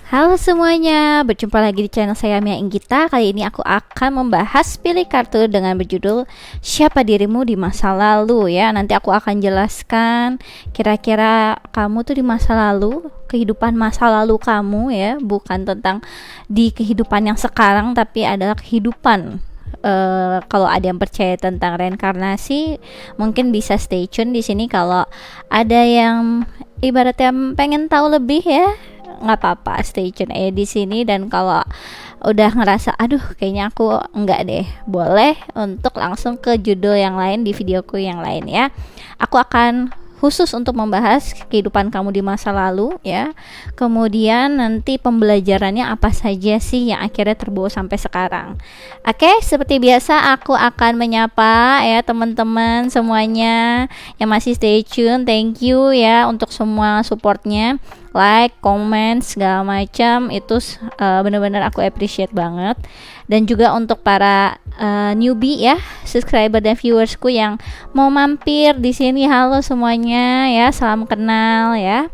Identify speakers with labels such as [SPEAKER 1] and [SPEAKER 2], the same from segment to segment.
[SPEAKER 1] Halo semuanya, berjumpa lagi di channel saya Mia Inggita. Kali ini aku akan membahas pilih kartu dengan berjudul Siapa Dirimu di Masa Lalu ya. Nanti aku akan jelaskan kira-kira kamu tuh di masa lalu, kehidupan masa lalu kamu ya, bukan tentang di kehidupan yang sekarang tapi adalah kehidupan. Kalau ada yang percaya tentang reinkarnasi, mungkin bisa stay tune di sini. Kalau ada yang ibaratnya pengen tahu lebih ya, nggak apa-apa, stay tune aja di sini. Dan kalau udah ngerasa aduh kayaknya aku enggak deh, boleh untuk langsung ke judul yang lain di videoku yang lain ya. Aku akan khusus untuk membahas kehidupan kamu di masa lalu ya. Kemudian nanti pembelajarannya apa saja sih yang akhirnya terbawa sampai sekarang. Oke, seperti biasa aku akan menyapa ya teman-teman semuanya yang masih stay tune. Thank you ya untuk semua supportnya, like, comment, segala macam itu benar-benar aku appreciate banget. Dan juga untuk para newbie ya, subscriber dan viewersku yang mau mampir di sini, halo semuanya ya, salam kenal ya.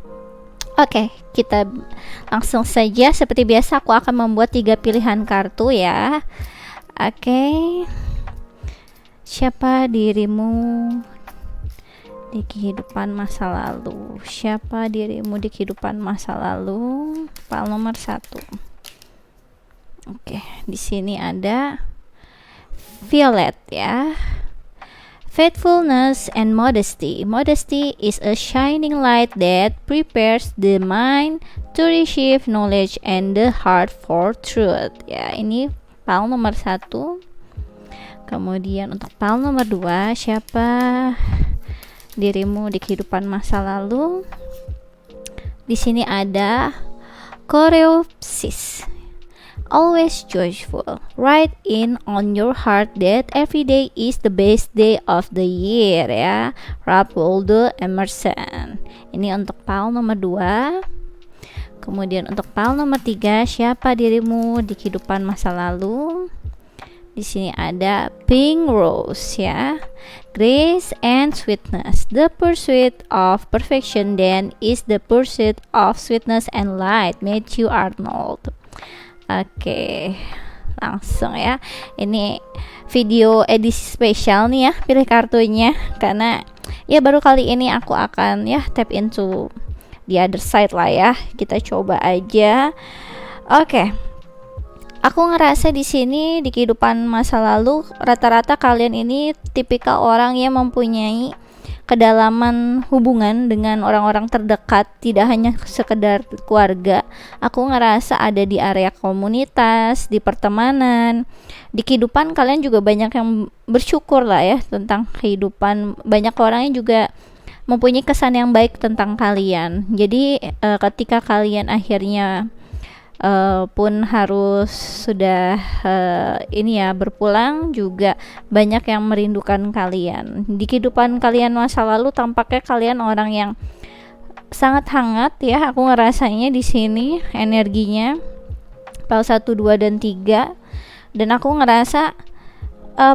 [SPEAKER 1] Oke, kita langsung saja. Seperti biasa aku akan membuat 3 pilihan kartu ya. Oke. Siapa dirimu di kehidupan masa lalu? Siapa dirimu di kehidupan masa lalu? File nomor 1. Oke, di sini ada Violet ya. Faithfulness and modesty. Modesty is a shining light that prepares the mind to receive knowledge and the heart for truth. Ya, ini file nomor 1. Kemudian untuk file nomor 2, siapa dirimu di kehidupan masa lalu? Di sini ada Coreopsis. Always joyful. Write in on your heart that every day is the best day of the year ya. Ralph Waldo Emerson. Ini untuk file nomor 2. Kemudian untuk file nomor 3, siapa dirimu di kehidupan masa lalu? Di sini ada Pink Rose ya. Grace and sweetness. The pursuit of perfection then is the pursuit of sweetness and light. Matthew Arnold. Oke, langsung ya. Ini video edisi spesial nih ya, pilih kartunya, karena ya baru kali ini aku akan ya tap into the other side lah ya. Kita coba aja. Oke. Aku ngerasa di sini di kehidupan masa lalu rata-rata kalian ini tipikal orang yang mempunyai kedalaman hubungan dengan orang-orang terdekat, tidak hanya sekedar keluarga. Aku ngerasa ada di area komunitas, di pertemanan, di kehidupan kalian juga banyak yang bersyukur lah ya tentang kehidupan. Banyak orang yang juga mempunyai kesan yang baik tentang kalian. Jadi ketika kalian akhirnya pun harus sudah ini ya berpulang, juga banyak yang merindukan kalian. Di kehidupan kalian masa lalu tampaknya kalian orang yang sangat hangat ya. Aku ngerasanya di sini energinya file 1, 2 dan 3. Dan aku ngerasa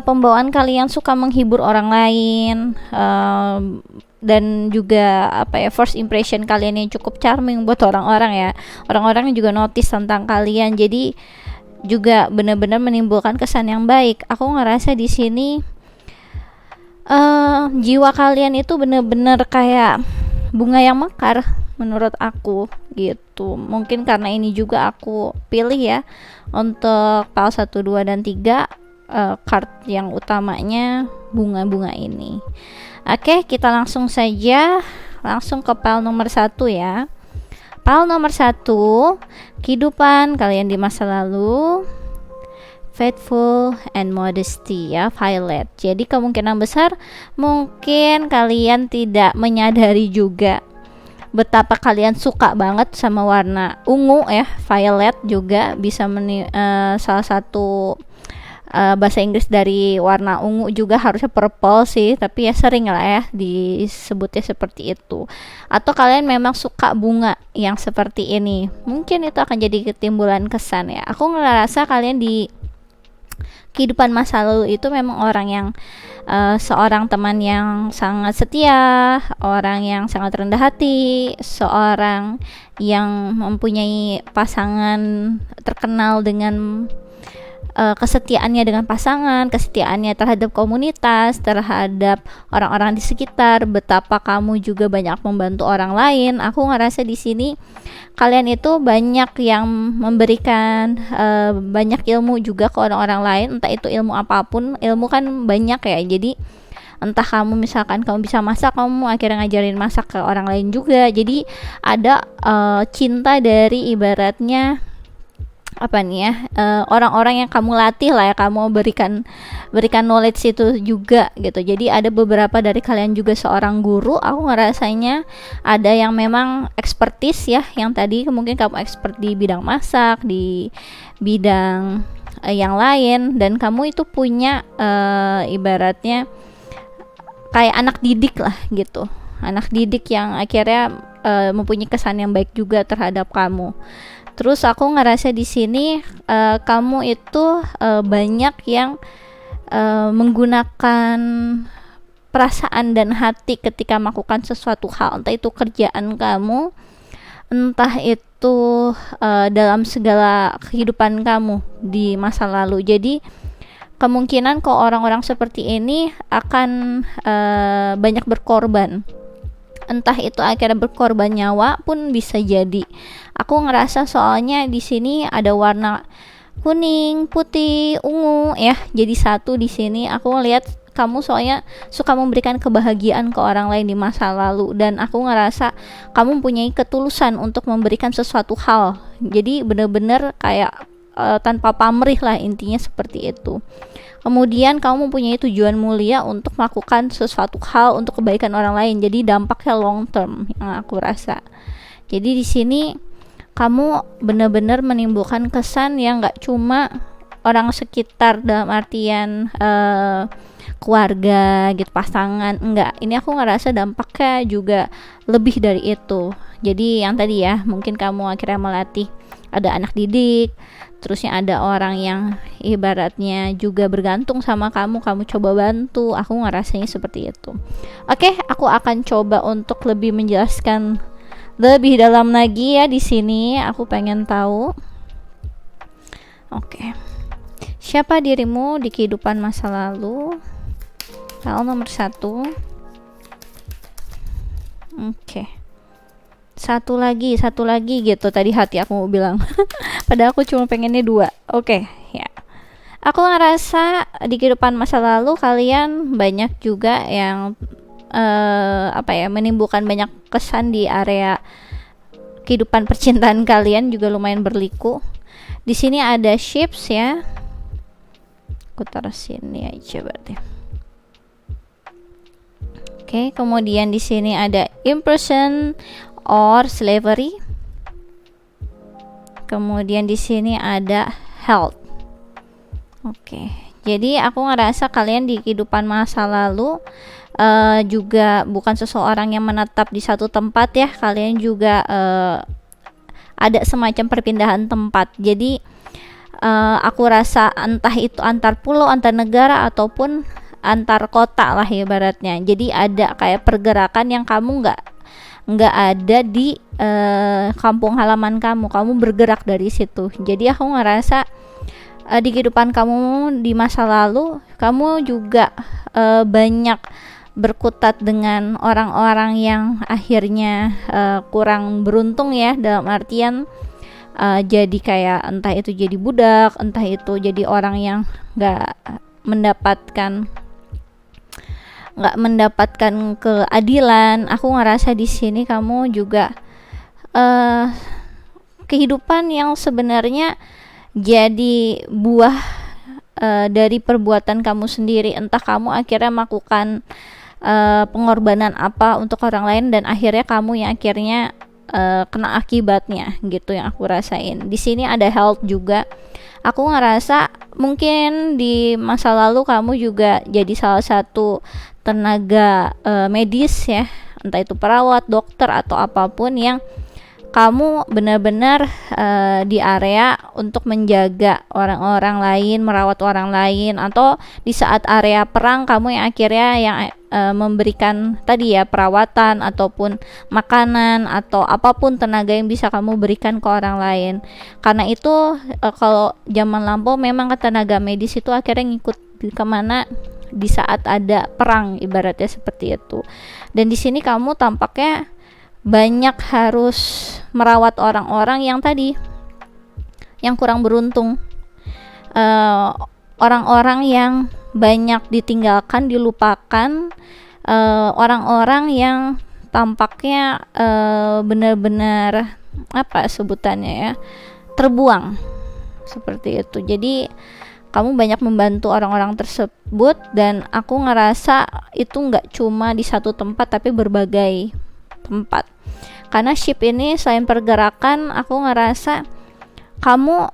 [SPEAKER 1] pembawaan kalian suka menghibur orang lain, dan juga first impression kalian yang cukup charming buat orang-orang ya. Orang-orang juga notice tentang kalian, jadi juga benar-benar menimbulkan kesan yang baik. Aku ngerasa di sini jiwa kalian itu benar-benar kayak bunga yang mekar menurut aku gitu. Mungkin karena ini juga aku pilih ya untuk file 1, 2 dan 3, card yang utamanya bunga-bunga ini. Oke, kita langsung saja ke file nomor 1 ya. File nomor 1, kehidupan kalian di masa lalu. Faithful and modesty ya, Violet. Jadi kemungkinan besar mungkin kalian tidak menyadari juga betapa kalian suka banget sama warna ungu ya. Violet juga bisa salah satu bahasa Inggris dari warna ungu juga harusnya purple sih, tapi ya sering lah ya disebutnya seperti itu. Atau kalian memang suka bunga yang seperti ini, mungkin itu akan jadi ketimbulan kesan ya. Aku ngerasa kalian di kehidupan masa lalu itu memang orang yang seorang teman yang sangat setia, orang yang sangat rendah hati, seorang yang mempunyai pasangan terkenal dengan kesetiaannya dengan pasangan, kesetiaannya terhadap komunitas, terhadap orang-orang di sekitar, betapa kamu juga banyak membantu orang lain. Aku ngerasa di sini kalian itu banyak yang memberikan banyak ilmu juga ke orang-orang lain, entah itu ilmu apapun. Ilmu kan banyak ya, jadi entah kamu misalkan kamu bisa masak, kamu akhirnya ngajarin masak ke orang lain juga. Jadi ada cinta dari ibaratnya apa nih ya, orang-orang yang kamu latih lah ya, kamu berikan knowledge itu juga gitu. Jadi ada beberapa dari kalian juga seorang guru. Aku ngerasanya ada yang memang expertise ya, yang tadi mungkin kamu expert di bidang masak, di bidang yang lain, dan kamu itu punya ibaratnya kayak anak didik lah gitu, anak didik yang akhirnya mempunyai kesan yang baik juga terhadap kamu. Terus aku ngerasa di sini kamu itu banyak yang menggunakan perasaan dan hati ketika melakukan sesuatu hal, entah itu kerjaan kamu, entah itu dalam segala kehidupan kamu di masa lalu. Jadi kemungkinan kok orang-orang seperti ini akan banyak berkorban, entah itu akhirnya berkorban nyawa pun bisa jadi. Aku ngerasa soalnya di sini ada warna kuning, putih, ungu ya, jadi satu di sini. Aku ngelihat kamu soalnya suka memberikan kebahagiaan ke orang lain di masa lalu, dan aku ngerasa kamu mempunyai ketulusan untuk memberikan sesuatu hal. Jadi bener-bener kayak tanpa pamrih lah, intinya seperti itu. Kemudian kamu mempunyai tujuan mulia untuk melakukan sesuatu hal untuk kebaikan orang lain. Jadi dampaknya long term yang aku rasa. Jadi di sini kamu benar-benar menimbulkan kesan yang gak cuma orang sekitar dalam artian keluarga gitu, pasangan, enggak. Ini aku ngerasa dampaknya juga lebih dari itu. Jadi yang tadi ya, mungkin kamu akhirnya melatih ada anak didik, terusnya ada orang yang ibaratnya juga bergantung sama kamu coba bantu. Aku ngerasanya seperti itu. Oke, aku akan coba untuk lebih menjelaskan lebih dalam lagi ya di sini. Aku pengen tahu. Oke. Siapa dirimu di kehidupan masa lalu? Hal nomor 1. Oke. Satu lagi gitu. Tadi hati aku mau bilang. Padahal aku cuma pengennya 2. Oke, ya. Aku ngerasa di kehidupan masa lalu kalian banyak juga yang menimbulkan banyak kesan di area kehidupan percintaan kalian, juga lumayan berliku. Di sini ada ships ya. Aku taruh sini aja berarti. Oke, kemudian di sini ada imprison or slavery. Kemudian di sini ada health. Oke. Jadi aku ngerasa kalian di kehidupan masa lalu juga bukan seseorang yang menetap di satu tempat ya. Kalian juga ada semacam perpindahan tempat. Jadi aku rasa entah itu antar pulau, antar negara, ataupun antar kota lah ibaratnya. Jadi ada kayak pergerakan yang kamu nggak ada di kampung halaman kamu bergerak dari situ. Jadi aku ngerasa di kehidupan kamu di masa lalu, kamu juga banyak berkutat dengan orang-orang yang akhirnya kurang beruntung ya, dalam artian jadi kayak entah itu jadi budak, entah itu jadi orang yang nggak mendapatkan keadilan. Aku ngerasa di sini kamu juga kehidupan yang sebenarnya jadi buah dari perbuatan kamu sendiri. Entah kamu akhirnya melakukan pengorbanan apa untuk orang lain, dan akhirnya kamu yang akhirnya kena akibatnya gitu, yang aku rasain. Di sini ada health juga. Aku ngerasa mungkin di masa lalu kamu juga jadi salah satu tenaga medis ya, entah itu perawat, dokter, atau apapun yang kamu benar-benar di area untuk menjaga orang-orang lain, merawat orang lain, atau di saat area perang kamu yang akhirnya yang memberikan tadi ya perawatan ataupun makanan atau apapun tenaga yang bisa kamu berikan ke orang lain. Karena itu kalau zaman lampau memang tenaga medis itu akhirnya ngikut kemana di saat ada perang, ibaratnya seperti itu. Dan di sini kamu tampaknya banyak harus merawat orang-orang yang tadi yang kurang beruntung, orang-orang yang banyak ditinggalkan, dilupakan, orang-orang yang tampaknya benar-benar apa sebutannya ya, terbuang seperti itu. Jadi kamu banyak membantu orang-orang tersebut, dan aku ngerasa itu nggak cuma di satu tempat tapi berbagai tempat. Karena ship ini selain pergerakan, aku ngerasa kamu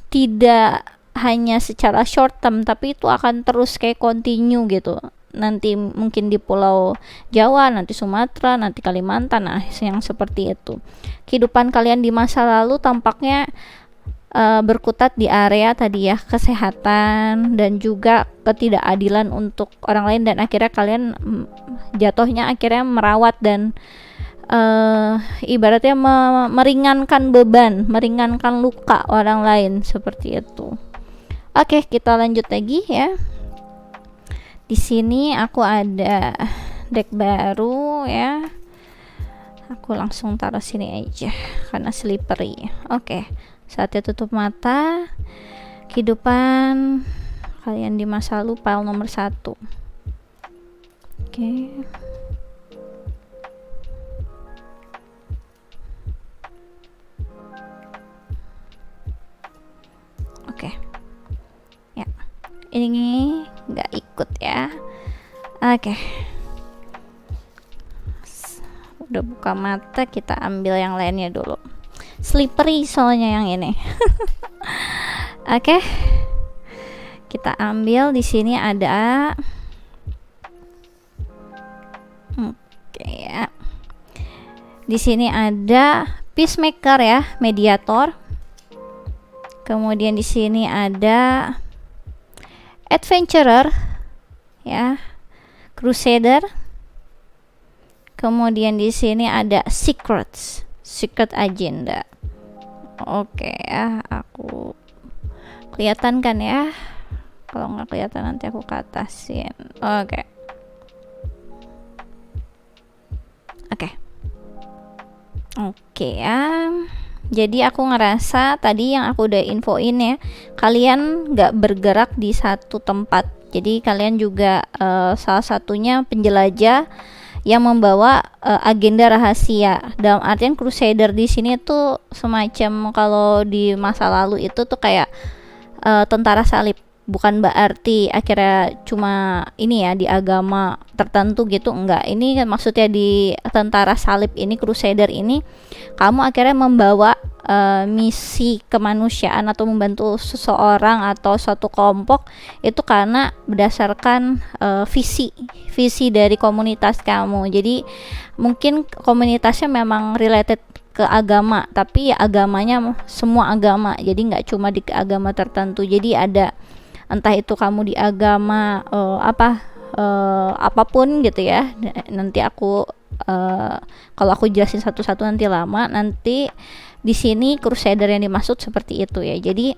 [SPEAKER 1] tidak hanya secara short term, tapi itu akan terus kayak continue gitu. Nanti mungkin di Pulau Jawa, nanti Sumatera, nanti Kalimantan, nah yang seperti itu. Kehidupan kalian di masa lalu tampaknya berkutat di area tadi ya, kesehatan dan juga ketidakadilan untuk orang lain, dan akhirnya kalian jatuhnya akhirnya merawat dan ibaratnya meringankan beban, meringankan luka orang lain seperti itu. Oke, kita lanjut lagi ya. Di sini aku ada deck baru ya. Aku langsung taruh sini aja karena slippery. Oke. Saatnya tutup mata. Kehidupan kalian di masa lalu, pile nomor 1. Oke. Oke. Ya. Ini nggak ikut ya. Oke. Udah buka mata, kita ambil yang lainnya dulu. Slippery soalnya yang ini. Oke. Kita ambil di sini ada ya. Di sini ada peacemaker ya, mediator. Kemudian di sini ada adventurer ya, crusader. Kemudian di sini ada secret agenda. Oke ya, aku kelihatan kan ya? Kalau nggak kelihatan nanti aku ke atasin. Oke. Ya. Jadi aku ngerasa tadi yang aku udah infoin ya, kalian nggak bergerak di satu tempat. Jadi kalian juga salah satunya penjelajah yang membawa agenda rahasia. Dalam artian crusader di sini tuh semacam kalau di masa lalu itu tuh kayak tentara salib. Bukan berarti akhirnya cuma ini ya di agama tertentu gitu, enggak. Ini kan maksudnya di tentara salib ini, crusader ini, kamu akhirnya membawa misi kemanusiaan atau membantu seseorang atau suatu kelompok itu karena berdasarkan visi dari komunitas kamu. Jadi mungkin komunitasnya memang related ke agama, tapi ya agamanya semua agama, jadi nggak cuma di agama tertentu. Jadi ada entah itu kamu di agama apapun gitu ya. Nanti aku kalau aku jelasin satu-satu nanti lama. Nanti di sini crusader yang dimaksud seperti itu ya. Jadi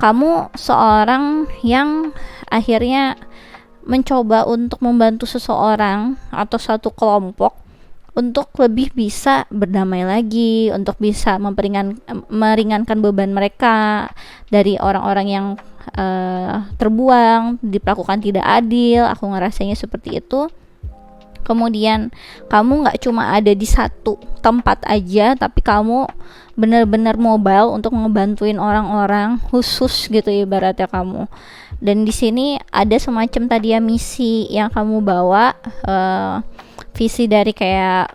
[SPEAKER 1] kamu seorang yang akhirnya mencoba untuk membantu seseorang atau satu kelompok untuk lebih bisa berdamai lagi, untuk bisa meringankan beban mereka dari orang-orang yang terbuang, diperlakukan tidak adil. Aku ngerasanya seperti itu. Kemudian kamu nggak cuma ada di satu tempat aja, tapi kamu benar-benar mobile untuk ngebantuin orang-orang khusus gitu ibaratnya kamu. Dan di sini ada semacam tadi ya misi yang kamu bawa, visi dari kayak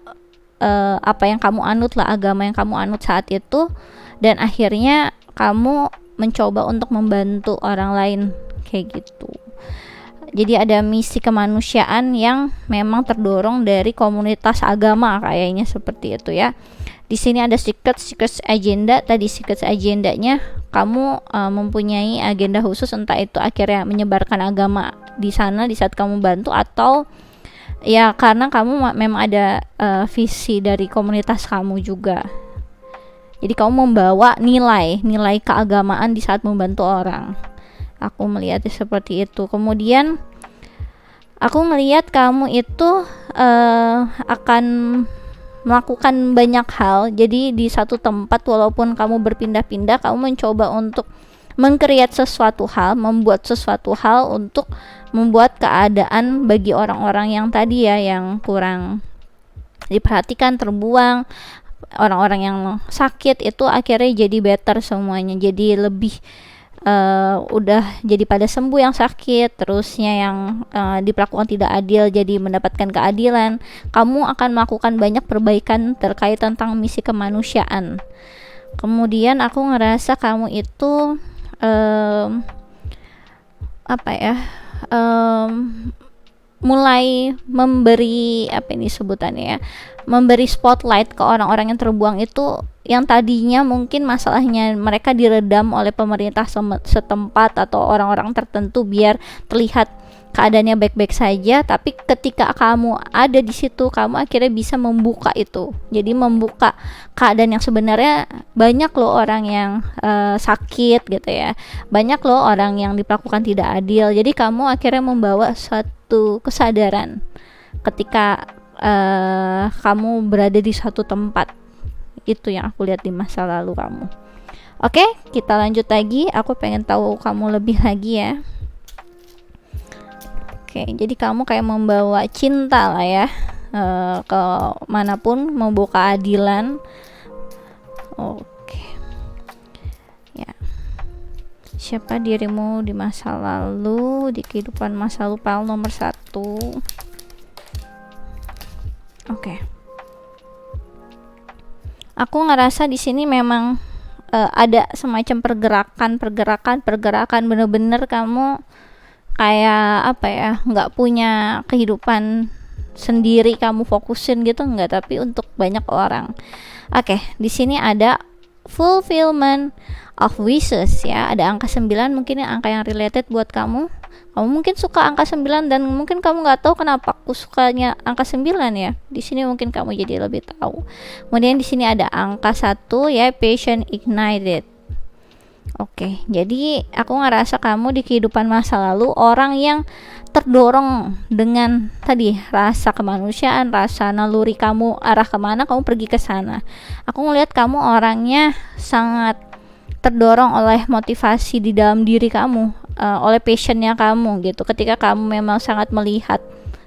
[SPEAKER 1] apa yang kamu anut lah, agama yang kamu anut saat itu, dan akhirnya kamu mencoba untuk membantu orang lain kayak gitu. Jadi ada misi kemanusiaan yang memang terdorong dari komunitas agama kayaknya seperti itu ya. Di Di sini ada secret agenda. Tadi secret agendanya kamu mempunyai agenda khusus, entah itu akhirnya menyebarkan agama di sana di saat kamu bantu, atau ya karena kamu memang ada visi dari komunitas kamu juga. Jadi kamu membawa nilai keagamaan di saat membantu orang. Aku melihatnya seperti itu. Kemudian aku melihat kamu itu akan melakukan banyak hal. Jadi di satu tempat walaupun kamu berpindah-pindah, kamu mencoba untuk mengkreat sesuatu hal, membuat sesuatu hal untuk membuat keadaan bagi orang-orang yang tadi ya, yang kurang diperhatikan, terbuang, orang-orang yang sakit itu akhirnya jadi better semuanya. Jadi lebih udah jadi pada sembuh yang sakit, terusnya yang diperlakukan tidak adil jadi mendapatkan keadilan. Kamu akan melakukan banyak perbaikan terkait tentang misi kemanusiaan. Kemudian aku ngerasa kamu itu mulai memberi memberi spotlight ke orang-orang yang terbuang itu, yang tadinya mungkin masalahnya mereka diredam oleh pemerintah setempat atau orang-orang tertentu biar terlihat keadaannya baik-baik saja, tapi ketika kamu ada di situ, kamu akhirnya bisa membuka itu. Jadi membuka keadaan yang sebenarnya banyak loh orang yang sakit gitu ya, banyak loh orang yang diperlakukan tidak adil. Jadi kamu akhirnya membawa suatu kesadaran ketika kamu berada di suatu tempat. Itu yang aku lihat di masa lalu kamu. Oke, kita lanjut lagi. Aku pengen tahu kamu lebih lagi ya. Oke, jadi kamu kayak membawa cinta lah ya, ke manapun, membawa keadilan. Oke, ya. Siapa dirimu di masa lalu, di kehidupan masa lalu, pile nomor 1. Oke. Aku ngerasa di sini memang ada semacam pergerakan, bener-bener kamu kayak nggak punya kehidupan sendiri, kamu fokusin gitu nggak, tapi untuk banyak orang. Oke, di sini ada fulfillment of wishes ya, ada angka 9, mungkin angka yang related buat kamu. Kamu mungkin suka angka 9 dan mungkin kamu nggak tahu kenapa aku sukanya angka 9 ya. Di sini mungkin kamu jadi lebih tahu. Kemudian di sini ada angka 1 ya, passion ignited. Oke, jadi aku ngerasa kamu di kehidupan masa lalu orang yang terdorong dengan tadi rasa kemanusiaan, rasa naluri kamu arah kemana, kamu pergi ke sana. Aku ngelihat kamu orangnya sangat terdorong oleh motivasi di dalam diri kamu, oleh passionnya kamu gitu. Ketika kamu memang sangat melihat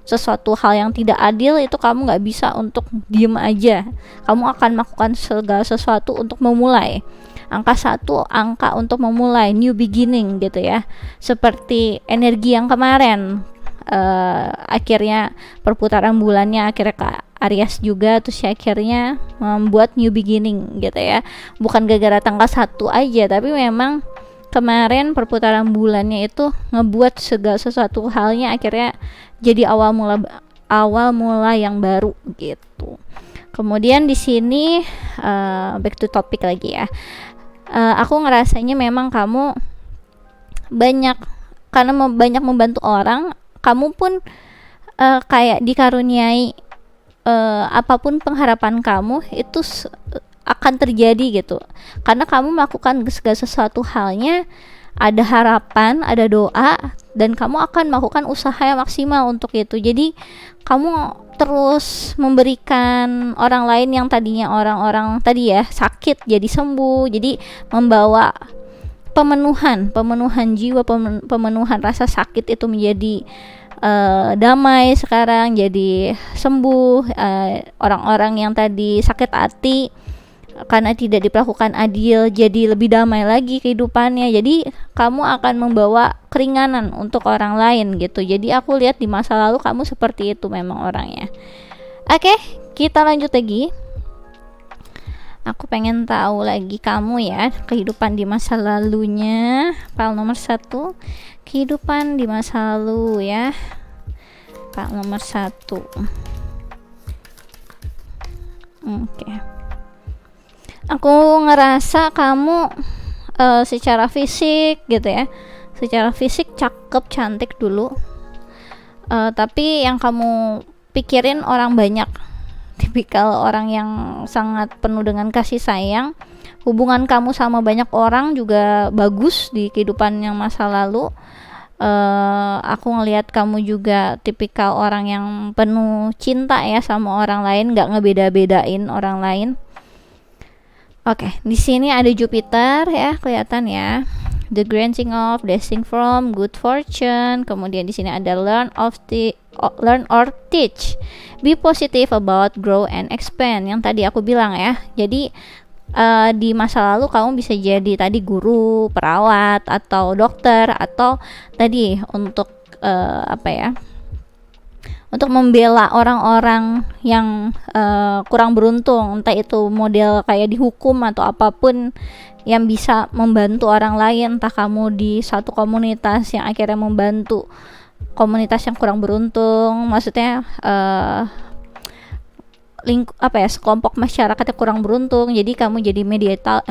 [SPEAKER 1] sesuatu hal yang tidak adil, itu kamu nggak bisa untuk diem aja. Kamu akan melakukan segala sesuatu untuk memulai. Angka 1 angka untuk memulai, new beginning gitu ya. Seperti energi yang kemarin, akhirnya perputaran bulannya akhirnya ke Aries juga, terus akhirnya membuat new beginning gitu ya. Bukan gara-gara tanggal 1 aja, tapi memang kemarin perputaran bulannya itu ngebuat segala sesuatu halnya akhirnya jadi awal mula yang baru gitu. Kemudian di sini back to topic lagi ya. Aku ngerasanya memang kamu karena banyak membantu orang, kamu pun kayak dikaruniai apapun pengharapan kamu itu akan terjadi gitu. Karena kamu melakukan segala sesuatu halnya ada harapan, ada doa, dan kamu akan melakukan usaha yang maksimal untuk itu. Jadi kamu terus memberikan orang lain yang tadinya orang-orang tadi ya sakit jadi sembuh, jadi membawa pemenuhan jiwa, pemenuhan rasa sakit itu menjadi damai sekarang, jadi sembuh. Orang-orang yang tadi sakit hati karena tidak diperlakukan adil jadi lebih damai lagi kehidupannya. Jadi kamu akan membawa keringanan untuk orang lain gitu. Jadi aku lihat di masa lalu kamu seperti itu memang orangnya. Oke, kita lanjut lagi. Aku pengen tahu lagi kamu ya, kehidupan di masa lalunya. File nomor 1, kehidupan di masa lalu ya. File nomor 1. Oke. aku ngerasa kamu secara fisik gitu ya, secara fisik cakep, cantik dulu, tapi yang kamu pikirin orang banyak, tipikal orang yang sangat penuh dengan kasih sayang. Hubungan kamu sama banyak orang juga bagus di kehidupan yang masa lalu. Aku ngelihat kamu juga tipikal orang yang penuh cinta ya sama orang lain, nggak ngebeda-bedain orang lain. Oke, di sini ada Jupiter ya, kelihatan ya. The granting of, blessing from, good fortune. Kemudian di sini ada learn or teach. Be positive about grow and expand. Yang tadi aku bilang ya. Jadi di masa lalu kamu bisa jadi tadi guru, perawat, atau dokter, atau tadi untuk untuk membela orang-orang yang kurang beruntung, entah itu model kayak dihukum atau apapun yang bisa membantu orang lain, entah kamu di satu komunitas yang akhirnya membantu komunitas yang kurang beruntung, maksudnya sekelompok masyarakat yang kurang beruntung, jadi kamu jadi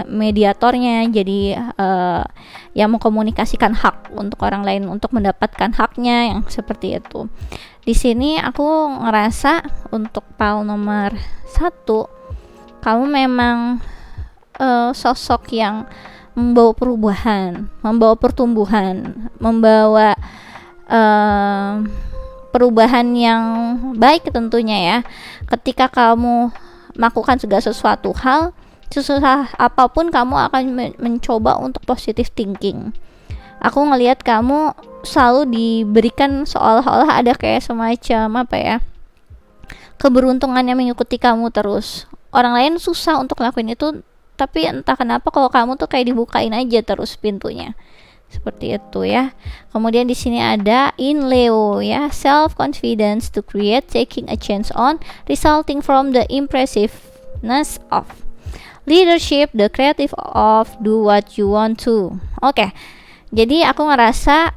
[SPEAKER 1] mediatornya, jadi yang mengkomunikasikan hak untuk orang lain untuk mendapatkan haknya, yang seperti itu. Di sini aku ngerasa untuk PAL nomor 1, kamu memang sosok yang membawa perubahan, membawa pertumbuhan, membawa perubahan yang baik tentunya ya. Ketika kamu melakukan segala sesuatu hal, susah apapun kamu akan mencoba untuk positive thinking. Aku ngelihat kamu selalu diberikan seolah-olah ada kayak semacam keberuntungan yang mengikuti kamu terus. Orang lain susah untuk ngelakuin itu, tapi entah kenapa kalau kamu tuh kayak dibukain aja terus pintunya. Seperti itu ya. Kemudian di sini ada in Leo ya, self confidence to create, taking a chance on, resulting from the impressiveness of leadership, the creative of do what you want to. Oke. Jadi aku ngerasa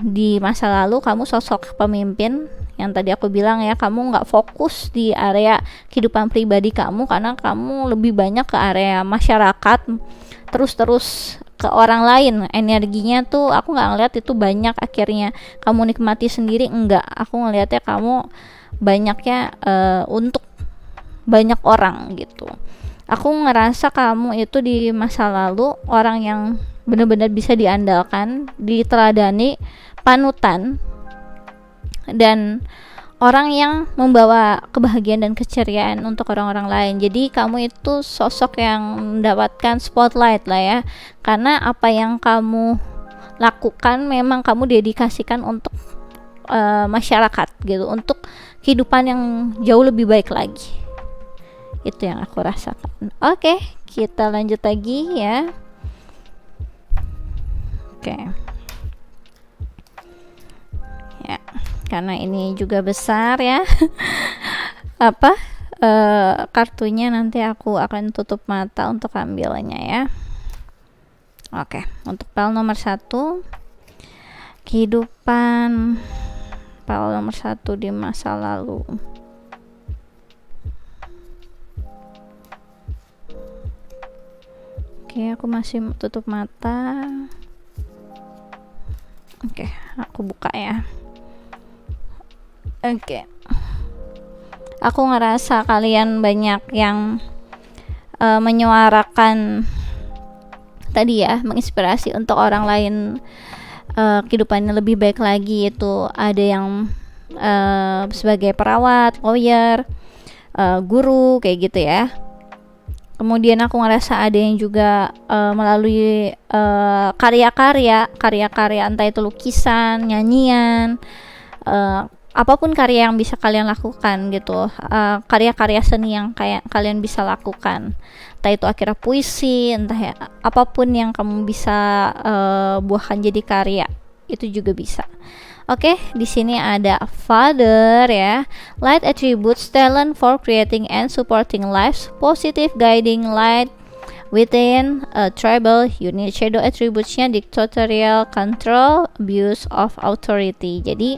[SPEAKER 1] di masa lalu kamu sosok pemimpin yang tadi aku bilang ya, kamu nggak fokus di area kehidupan pribadi kamu karena kamu lebih banyak ke area masyarakat, terus ke orang lain. Energinya tuh aku nggak ngeliat itu banyak akhirnya kamu nikmati sendiri, enggak. Aku ngeliatnya kamu banyaknya untuk banyak orang gitu. Aku ngerasa kamu itu di masa lalu orang yang benar-benar bisa diandalkan, diteladani, panutan, dan orang yang membawa kebahagiaan dan keceriaan untuk orang-orang lain. Jadi kamu itu sosok yang mendapatkan spotlight lah ya, karena apa yang kamu lakukan memang kamu dedikasikan untuk masyarakat gitu, untuk kehidupan yang jauh lebih baik lagi. Itu yang aku rasakan. Oke, kita lanjut lagi ya. Oke. Ya, karena ini juga besar ya. Kartunya nanti aku akan tutup mata untuk ambilnya ya. Oke, untuk PAL nomor 1, kehidupan PAL nomor 1 di masa lalu. Oke, aku masih tutup mata. Oke, aku buka ya. Oke. Aku ngerasa kalian banyak yang menyuarakan tadi ya, menginspirasi untuk orang lain kehidupannya lebih baik lagi. Itu ada yang sebagai perawat, lawyer, guru kayak gitu ya. Kemudian aku ngerasa ada yang juga melalui karya-karya entah itu lukisan, nyanyian, apapun karya yang bisa kalian lakukan gitu, karya-karya seni yang kayak kalian bisa lakukan, entah itu akhirnya puisi, entah ya apapun yang kamu bisa buahkan jadi karya, itu juga bisa. Oke, di sini ada Father ya. Light attributes talent for creating and supporting lives, positive guiding light within a tribal unit. Shadow attributes-nya dictatorial, control, abuse of authority. Jadi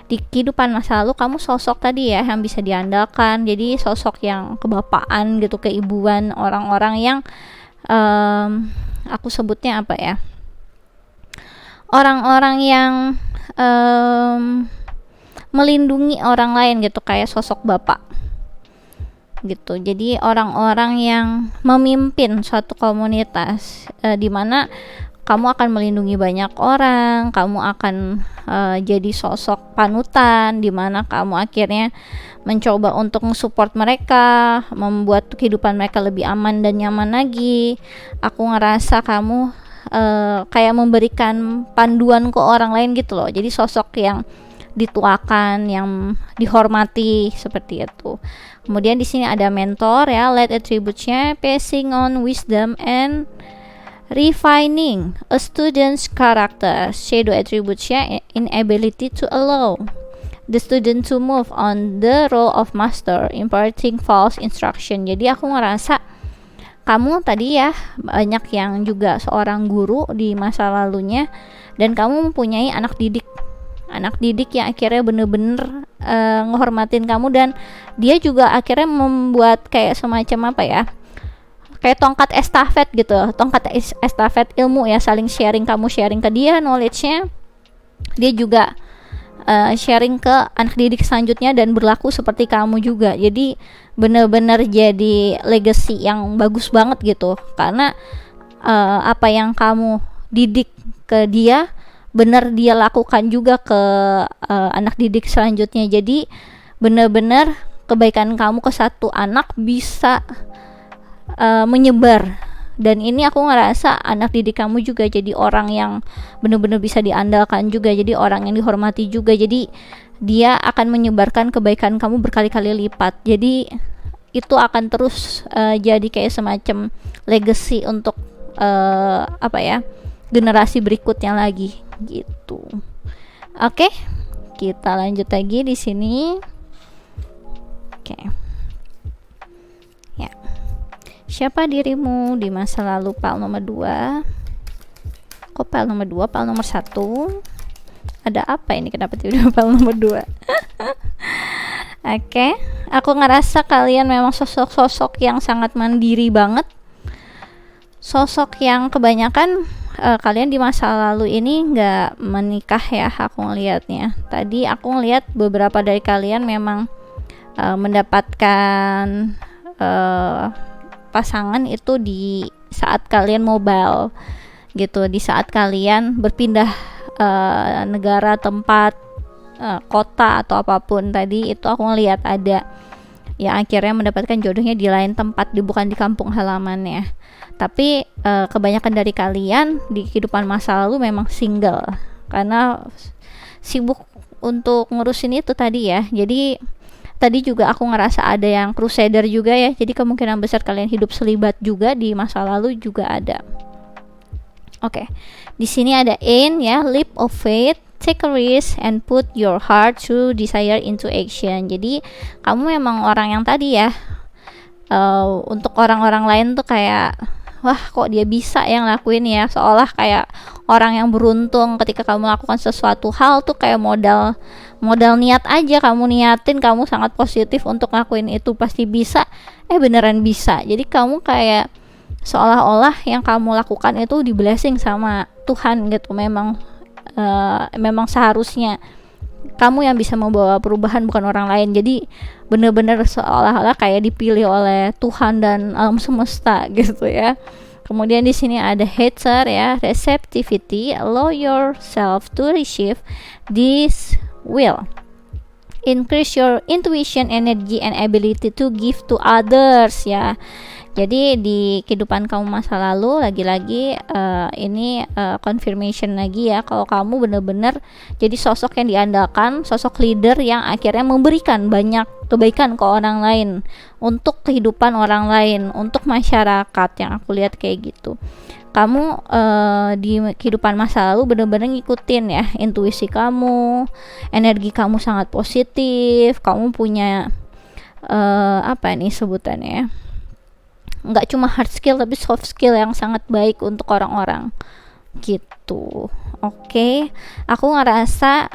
[SPEAKER 1] di kehidupan masa lalu kamu sosok tadi ya yang bisa diandalkan, jadi sosok yang kebapaan gitu, keibuan, orang-orang yang aku sebutnya apa ya, orang-orang yang melindungi orang lain gitu, kayak sosok bapak gitu. Jadi orang-orang yang memimpin suatu komunitas, di mana kamu akan melindungi banyak orang, kamu akan jadi sosok panutan, di mana kamu akhirnya mencoba untuk support mereka, membuat kehidupan mereka lebih aman dan nyaman lagi. Aku ngerasa kamu kayak memberikan panduan ke orang lain gitu loh. Jadi sosok yang dituakan, yang dihormati, seperti itu. Kemudian di sini ada mentor ya, lead attributes-nya passing on wisdom and refining a student's character. Shadow attributes-nya inability to allow the student to move on the role of master, imparting false instruction. Jadi aku ngerasa kamu tadi ya banyak yang juga seorang guru di masa lalunya, dan kamu mempunyai anak didik yang akhirnya bener-bener ngehormatin kamu, dan dia juga akhirnya membuat kayak semacam apa ya, kayak tongkat estafet gitu, tongkat estafet ilmu ya, saling sharing, kamu sharing ke dia knowledge-nya, dia juga sharing ke anak didik selanjutnya, dan berlaku seperti kamu juga. Jadi benar-benar jadi legacy yang bagus banget gitu, karena apa yang kamu didik ke dia benar dia lakukan juga ke anak didik selanjutnya. Jadi benar-benar kebaikan kamu ke satu anak bisa menyebar, dan ini aku ngerasa anak didik kamu juga jadi orang yang benar-benar bisa diandalkan juga, jadi orang yang dihormati juga. Jadi dia akan menyebarkan kebaikan kamu berkali-kali lipat, jadi itu akan terus jadi kayak semacam legacy untuk apa ya, generasi berikutnya lagi gitu. Oke, kita lanjut lagi di sini. Oke. Ya. Siapa dirimu di masa lalu, pile nomor 2. Kok pile nomor 2, pile nomor 1? Ada apa ini, kenapa tiba-tiba pile nomor 2? Oke, aku ngerasa kalian memang sosok-sosok yang sangat mandiri banget. Sosok yang kebanyakan kalian di masa lalu ini nggak menikah ya, aku ngelihatnya. Tadi aku ngelihat beberapa dari kalian memang mendapatkan pasangan itu di saat kalian mobile gitu, di saat kalian berpindah negara, tempat, kota atau apapun. Tadi itu aku ngelihat ada yang akhirnya mendapatkan jodohnya di lain tempat, bukan di kampung halamannya. Tapi kebanyakan dari kalian di kehidupan masa lalu memang single karena sibuk untuk ngurusin itu tadi ya. Jadi tadi juga aku ngerasa ada yang crusader juga ya, jadi kemungkinan besar kalian hidup selibat juga di masa lalu juga ada. Oke, di sini ada aim ya, leap of faith, take a risk and put your heart through desire into action. Jadi kamu memang orang yang tadi ya, untuk orang-orang lain tuh kayak, wah kok dia bisa yang lakuin ya, seolah kayak orang yang beruntung ketika kamu lakukan sesuatu hal tuh kayak modal niat aja, kamu niatin, kamu sangat positif untuk lakuin itu pasti bisa, beneran bisa. Jadi kamu kayak seolah-olah yang kamu lakukan itu di blessing sama Tuhan gitu. Memang seharusnya kamu yang bisa membawa perubahan, bukan orang lain. Jadi bener-bener seolah-olah kayak dipilih oleh Tuhan dan alam semesta gitu ya. Kemudian di sini ada hater ya, receptivity, allow yourself to receive this will increase your intuition, energy and ability to give to others ya. Jadi di kehidupan kamu masa lalu lagi-lagi ini confirmation lagi ya, kalau kamu benar-benar jadi sosok yang diandalkan, sosok leader yang akhirnya memberikan banyak kebaikan ke orang lain, untuk kehidupan orang lain, untuk masyarakat, yang aku lihat kayak gitu. Kamu di kehidupan masa lalu benar-benar ngikutin ya intuisi kamu, energi kamu sangat positif, kamu punya apa nih sebutannya ya, nggak cuma hard skill tapi soft skill yang sangat baik untuk orang-orang gitu. Oke, aku ngerasa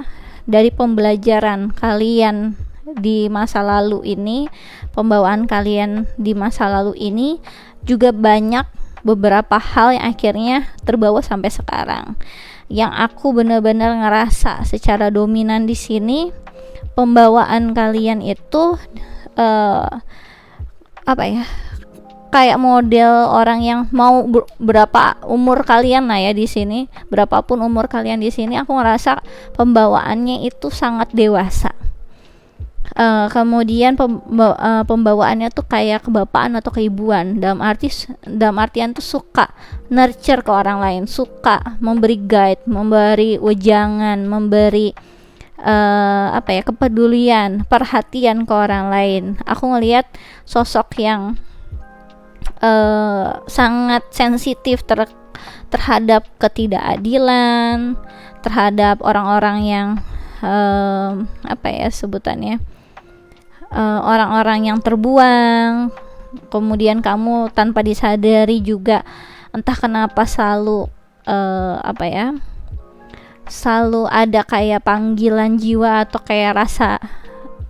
[SPEAKER 1] dari pembelajaran kalian di masa lalu ini, pembawaan kalian di masa lalu ini juga banyak beberapa hal yang akhirnya terbawa sampai sekarang. Yang aku benar-benar ngerasa secara dominan di sini, pembawaan kalian itu apa ya, kayak model orang yang mau berapa umur kalian lah ya di sini, berapapun umur kalian di sini, aku ngerasa pembawaannya itu sangat dewasa. Kemudian pembawaannya tuh kayak kebapaan atau keibuan, dalam artian tuh suka nurture ke orang lain, suka memberi guide, memberi wejangan, memberi kepedulian, perhatian ke orang lain. Aku ngelihat sosok yang sangat sensitif terhadap ketidakadilan, terhadap orang-orang yang sebutannya, orang-orang yang terbuang. Kemudian kamu tanpa disadari juga entah kenapa selalu selalu ada kayak panggilan jiwa atau kayak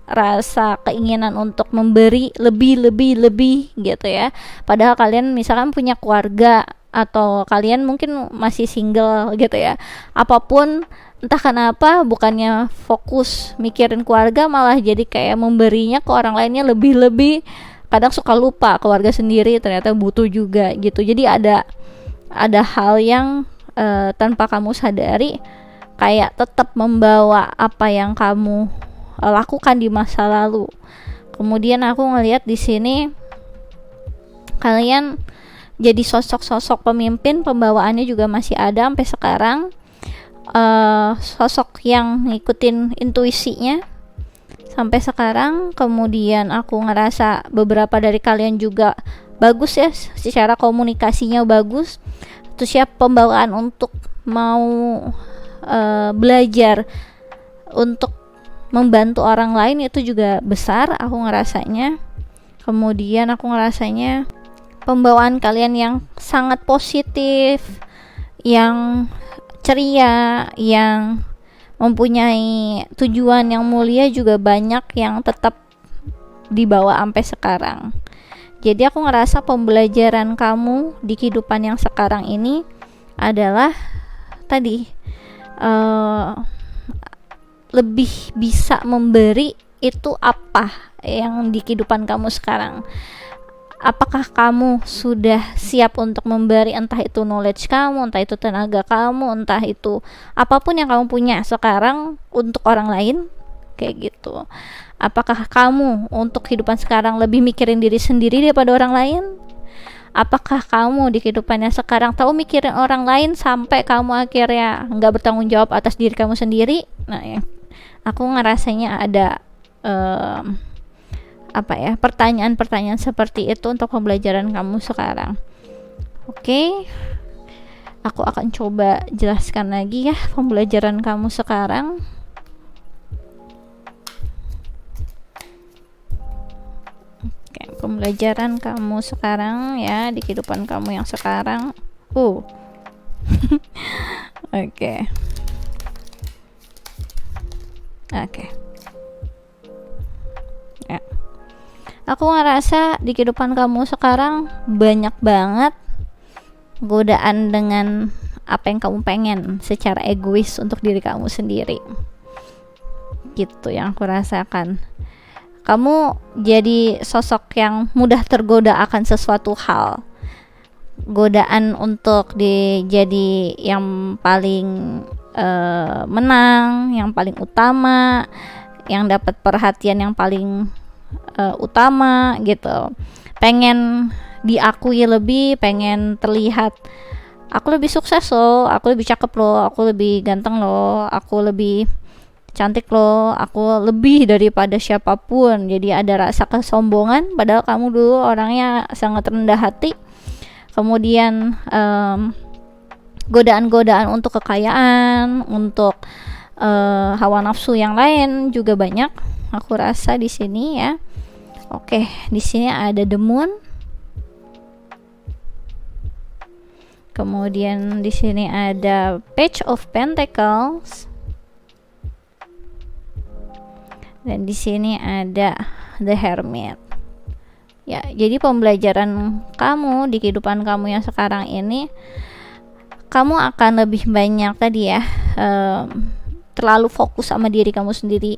[SPEAKER 1] rasa keinginan untuk memberi lebih gitu ya. Padahal kalian misalkan punya keluarga atau kalian mungkin masih single gitu ya. Apapun, entah kenapa bukannya fokus mikirin keluarga, malah jadi kayak memberinya ke orang lainnya lebih. Kadang suka lupa keluarga sendiri ternyata butuh juga gitu. Jadi ada hal yang tanpa kamu sadari kayak tetap membawa apa yang kamu lakukan di masa lalu. Kemudian aku ngelihat di sini kalian jadi sosok pemimpin, pembawaannya juga masih ada sampai sekarang. Sosok yang ngikutin intuisinya sampai sekarang. Kemudian aku ngerasa beberapa dari kalian juga bagus ya, secara komunikasinya bagus. Terus ya pembawaan untuk mau belajar untuk membantu orang lain itu juga besar, aku ngerasanya. Kemudian aku ngerasanya pembawaan kalian yang sangat positif, yang ceria, yang mempunyai tujuan yang mulia juga banyak yang tetap dibawa sampai sekarang. Jadi aku ngerasa pembelajaran kamu di kehidupan yang sekarang ini adalah tadi lebih bisa memberi. Itu apa yang di kehidupan kamu sekarang? Apakah kamu sudah siap untuk memberi, entah itu knowledge kamu, entah itu tenaga kamu, entah itu apapun yang kamu punya sekarang untuk orang lain, kayak gitu. Apakah kamu untuk kehidupan sekarang lebih mikirin diri sendiri daripada orang lain? Apakah kamu di kehidupannya sekarang tahu mikirin orang lain sampai kamu akhirnya nggak bertanggung jawab atas diri kamu sendiri? Nah ya, aku ngerasanya ada pertanyaan-pertanyaan seperti itu untuk pembelajaran kamu sekarang. Oke, aku akan coba jelaskan lagi ya pembelajaran kamu sekarang. Oke, pembelajaran kamu sekarang ya di kehidupan kamu yang sekarang. Oke. Ya. Aku ngerasa di kehidupan kamu sekarang banyak banget godaan dengan apa yang kamu pengen secara egois untuk diri kamu sendiri. Gitu yang aku rasakan. Kamu jadi sosok yang mudah tergoda akan sesuatu hal. Godaan untuk jadi yang paling menang, yang paling utama, yang dapat perhatian yang paling utama gitu. Pengen diakui lebih, pengen terlihat aku lebih sukses loh, aku lebih cakep loh, aku lebih ganteng loh, aku lebih cantik loh, aku lebih daripada siapapun. Jadi ada rasa kesombongan padahal kamu dulu orangnya sangat rendah hati. Kemudian godaan-godaan untuk kekayaan, untuk hawa nafsu yang lain juga banyak. Aku rasa di sini ya. Oke, di sini ada The Moon. Kemudian di sini ada Page of Pentacles. Dan di sini ada The Hermit. Ya, jadi pembelajaran kamu di kehidupan kamu yang sekarang ini, kamu akan lebih banyak tadi ya, terlalu fokus sama diri kamu sendiri.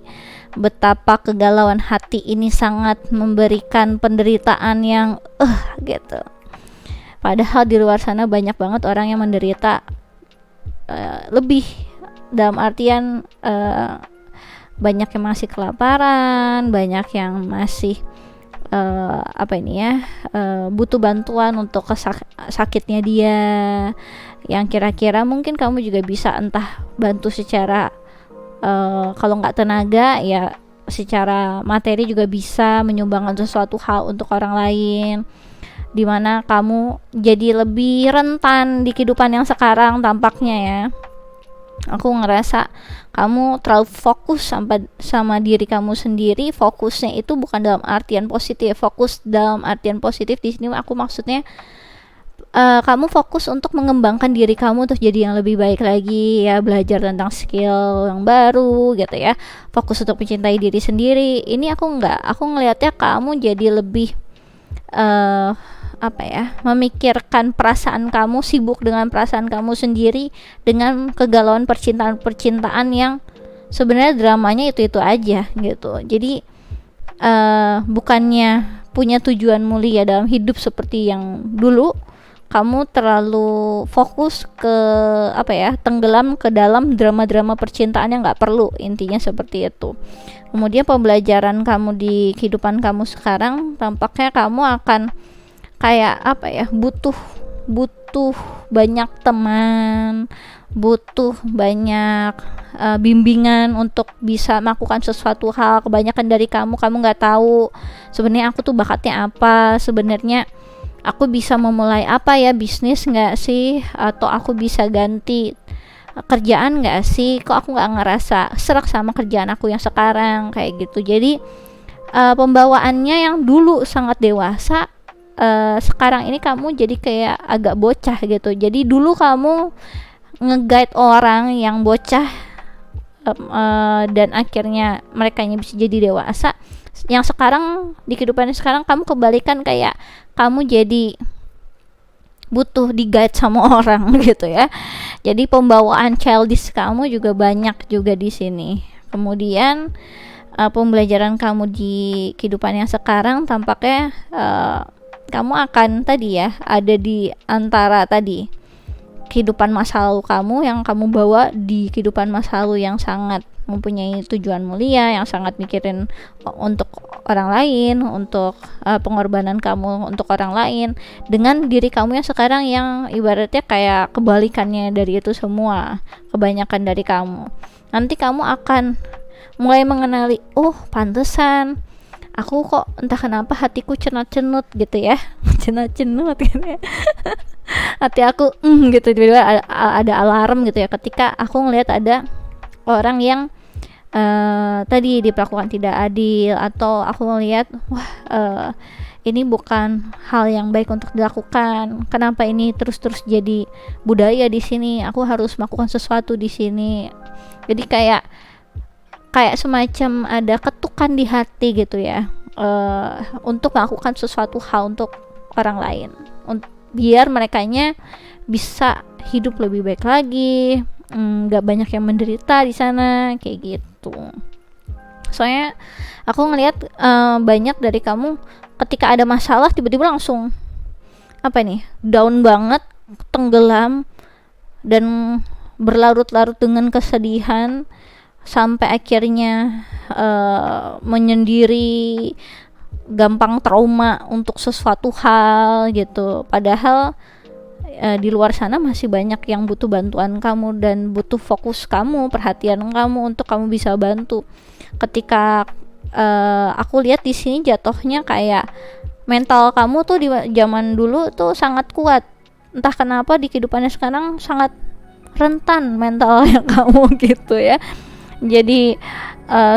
[SPEAKER 1] Betapa kegalauan hati ini sangat memberikan penderitaan yang gitu. Padahal di luar sana banyak banget orang yang menderita lebih, dalam artian banyak yang masih kelaparan, banyak yang masih butuh bantuan untuk sakitnya dia, yang kira-kira mungkin kamu juga bisa entah bantu secara kalau nggak tenaga ya secara materi juga bisa menyumbangkan sesuatu hal untuk orang lain, dimana kamu jadi lebih rentan di kehidupan yang sekarang tampaknya ya. Aku ngerasa kamu terlalu fokus sama diri kamu sendiri. Fokusnya itu bukan dalam artian positif. Fokus dalam artian positif di sini aku maksudnya kamu fokus untuk mengembangkan diri kamu untuk jadi yang lebih baik lagi ya, belajar tentang skill yang baru gitu ya. Fokus untuk mencintai diri sendiri. Ini aku ngelihatnya kamu jadi lebih memikirkan perasaan kamu, sibuk dengan perasaan kamu sendiri, dengan kegalauan percintaan yang sebenarnya dramanya itu aja gitu. Jadi bukannya punya tujuan mulia dalam hidup seperti yang dulu, kamu terlalu fokus ke tenggelam ke dalam drama-drama percintaan yang nggak perlu, intinya seperti itu. Kemudian pembelajaran kamu di kehidupan kamu sekarang, tampaknya kamu akan kayak butuh banyak teman, butuh banyak bimbingan untuk bisa melakukan sesuatu hal. Kebanyakan dari kamu nggak tahu sebenarnya aku tuh bakatnya apa, sebenarnya aku bisa memulai apa ya, bisnis nggak sih, atau aku bisa ganti kerjaan nggak sih, kok aku nggak ngerasa serak sama kerjaan aku yang sekarang kayak gitu. Jadi pembawaannya yang dulu sangat dewasa, sekarang ini kamu jadi kayak agak bocah gitu. Jadi dulu kamu nge-guide orang yang bocah dan akhirnya mereka bisa jadi dewasa. Yang sekarang di kehidupan sekarang kamu kebalikan, kayak kamu jadi butuh di-guide sama orang gitu ya. Jadi pembawaan childish kamu juga banyak juga di sini. Kemudian pembelajaran kamu di kehidupan yang sekarang tampaknya kamu akan tadi ya ada di antara tadi kehidupan masa lalu kamu yang kamu bawa di kehidupan masa lalu yang sangat mempunyai tujuan mulia, yang sangat mikirin untuk orang lain, untuk pengorbanan kamu untuk orang lain, dengan diri kamu yang sekarang yang ibaratnya kayak kebalikannya dari itu semua, kebanyakan dari kamu. Nanti kamu akan mulai mengenali, oh pantesan aku kok entah kenapa hatiku cenut-cenut gitu ya. Cenut-cenut gitu ya. Hati aku gitu, tiba-tiba ada alarm gitu ya ketika aku ngelihat ada orang yang tadi diperlakukan tidak adil, atau aku ngelihat ini bukan hal yang baik untuk dilakukan. Kenapa ini terus jadi budaya di sini? Aku harus melakukan sesuatu di sini. Jadi kayak semacam ada ketukan di hati gitu ya, untuk melakukan sesuatu hal untuk orang lain, biar merekanya bisa hidup lebih baik lagi, nggak banyak yang menderita di sana kayak gitu. Soalnya aku ngelihat banyak dari kamu ketika ada masalah tiba-tiba langsung down banget, tenggelam dan berlarut-larut dengan kesedihan, sampai akhirnya menyendiri, gampang trauma untuk sesuatu hal gitu. Padahal di luar sana masih banyak yang butuh bantuan kamu dan butuh fokus kamu, perhatian kamu untuk kamu bisa bantu. Ketika aku lihat di sini jatuhnya kayak mental kamu tuh di zaman dulu tuh sangat kuat, entah kenapa di kehidupannya sekarang sangat rentan mentalnya kamu gitu ya. Jadi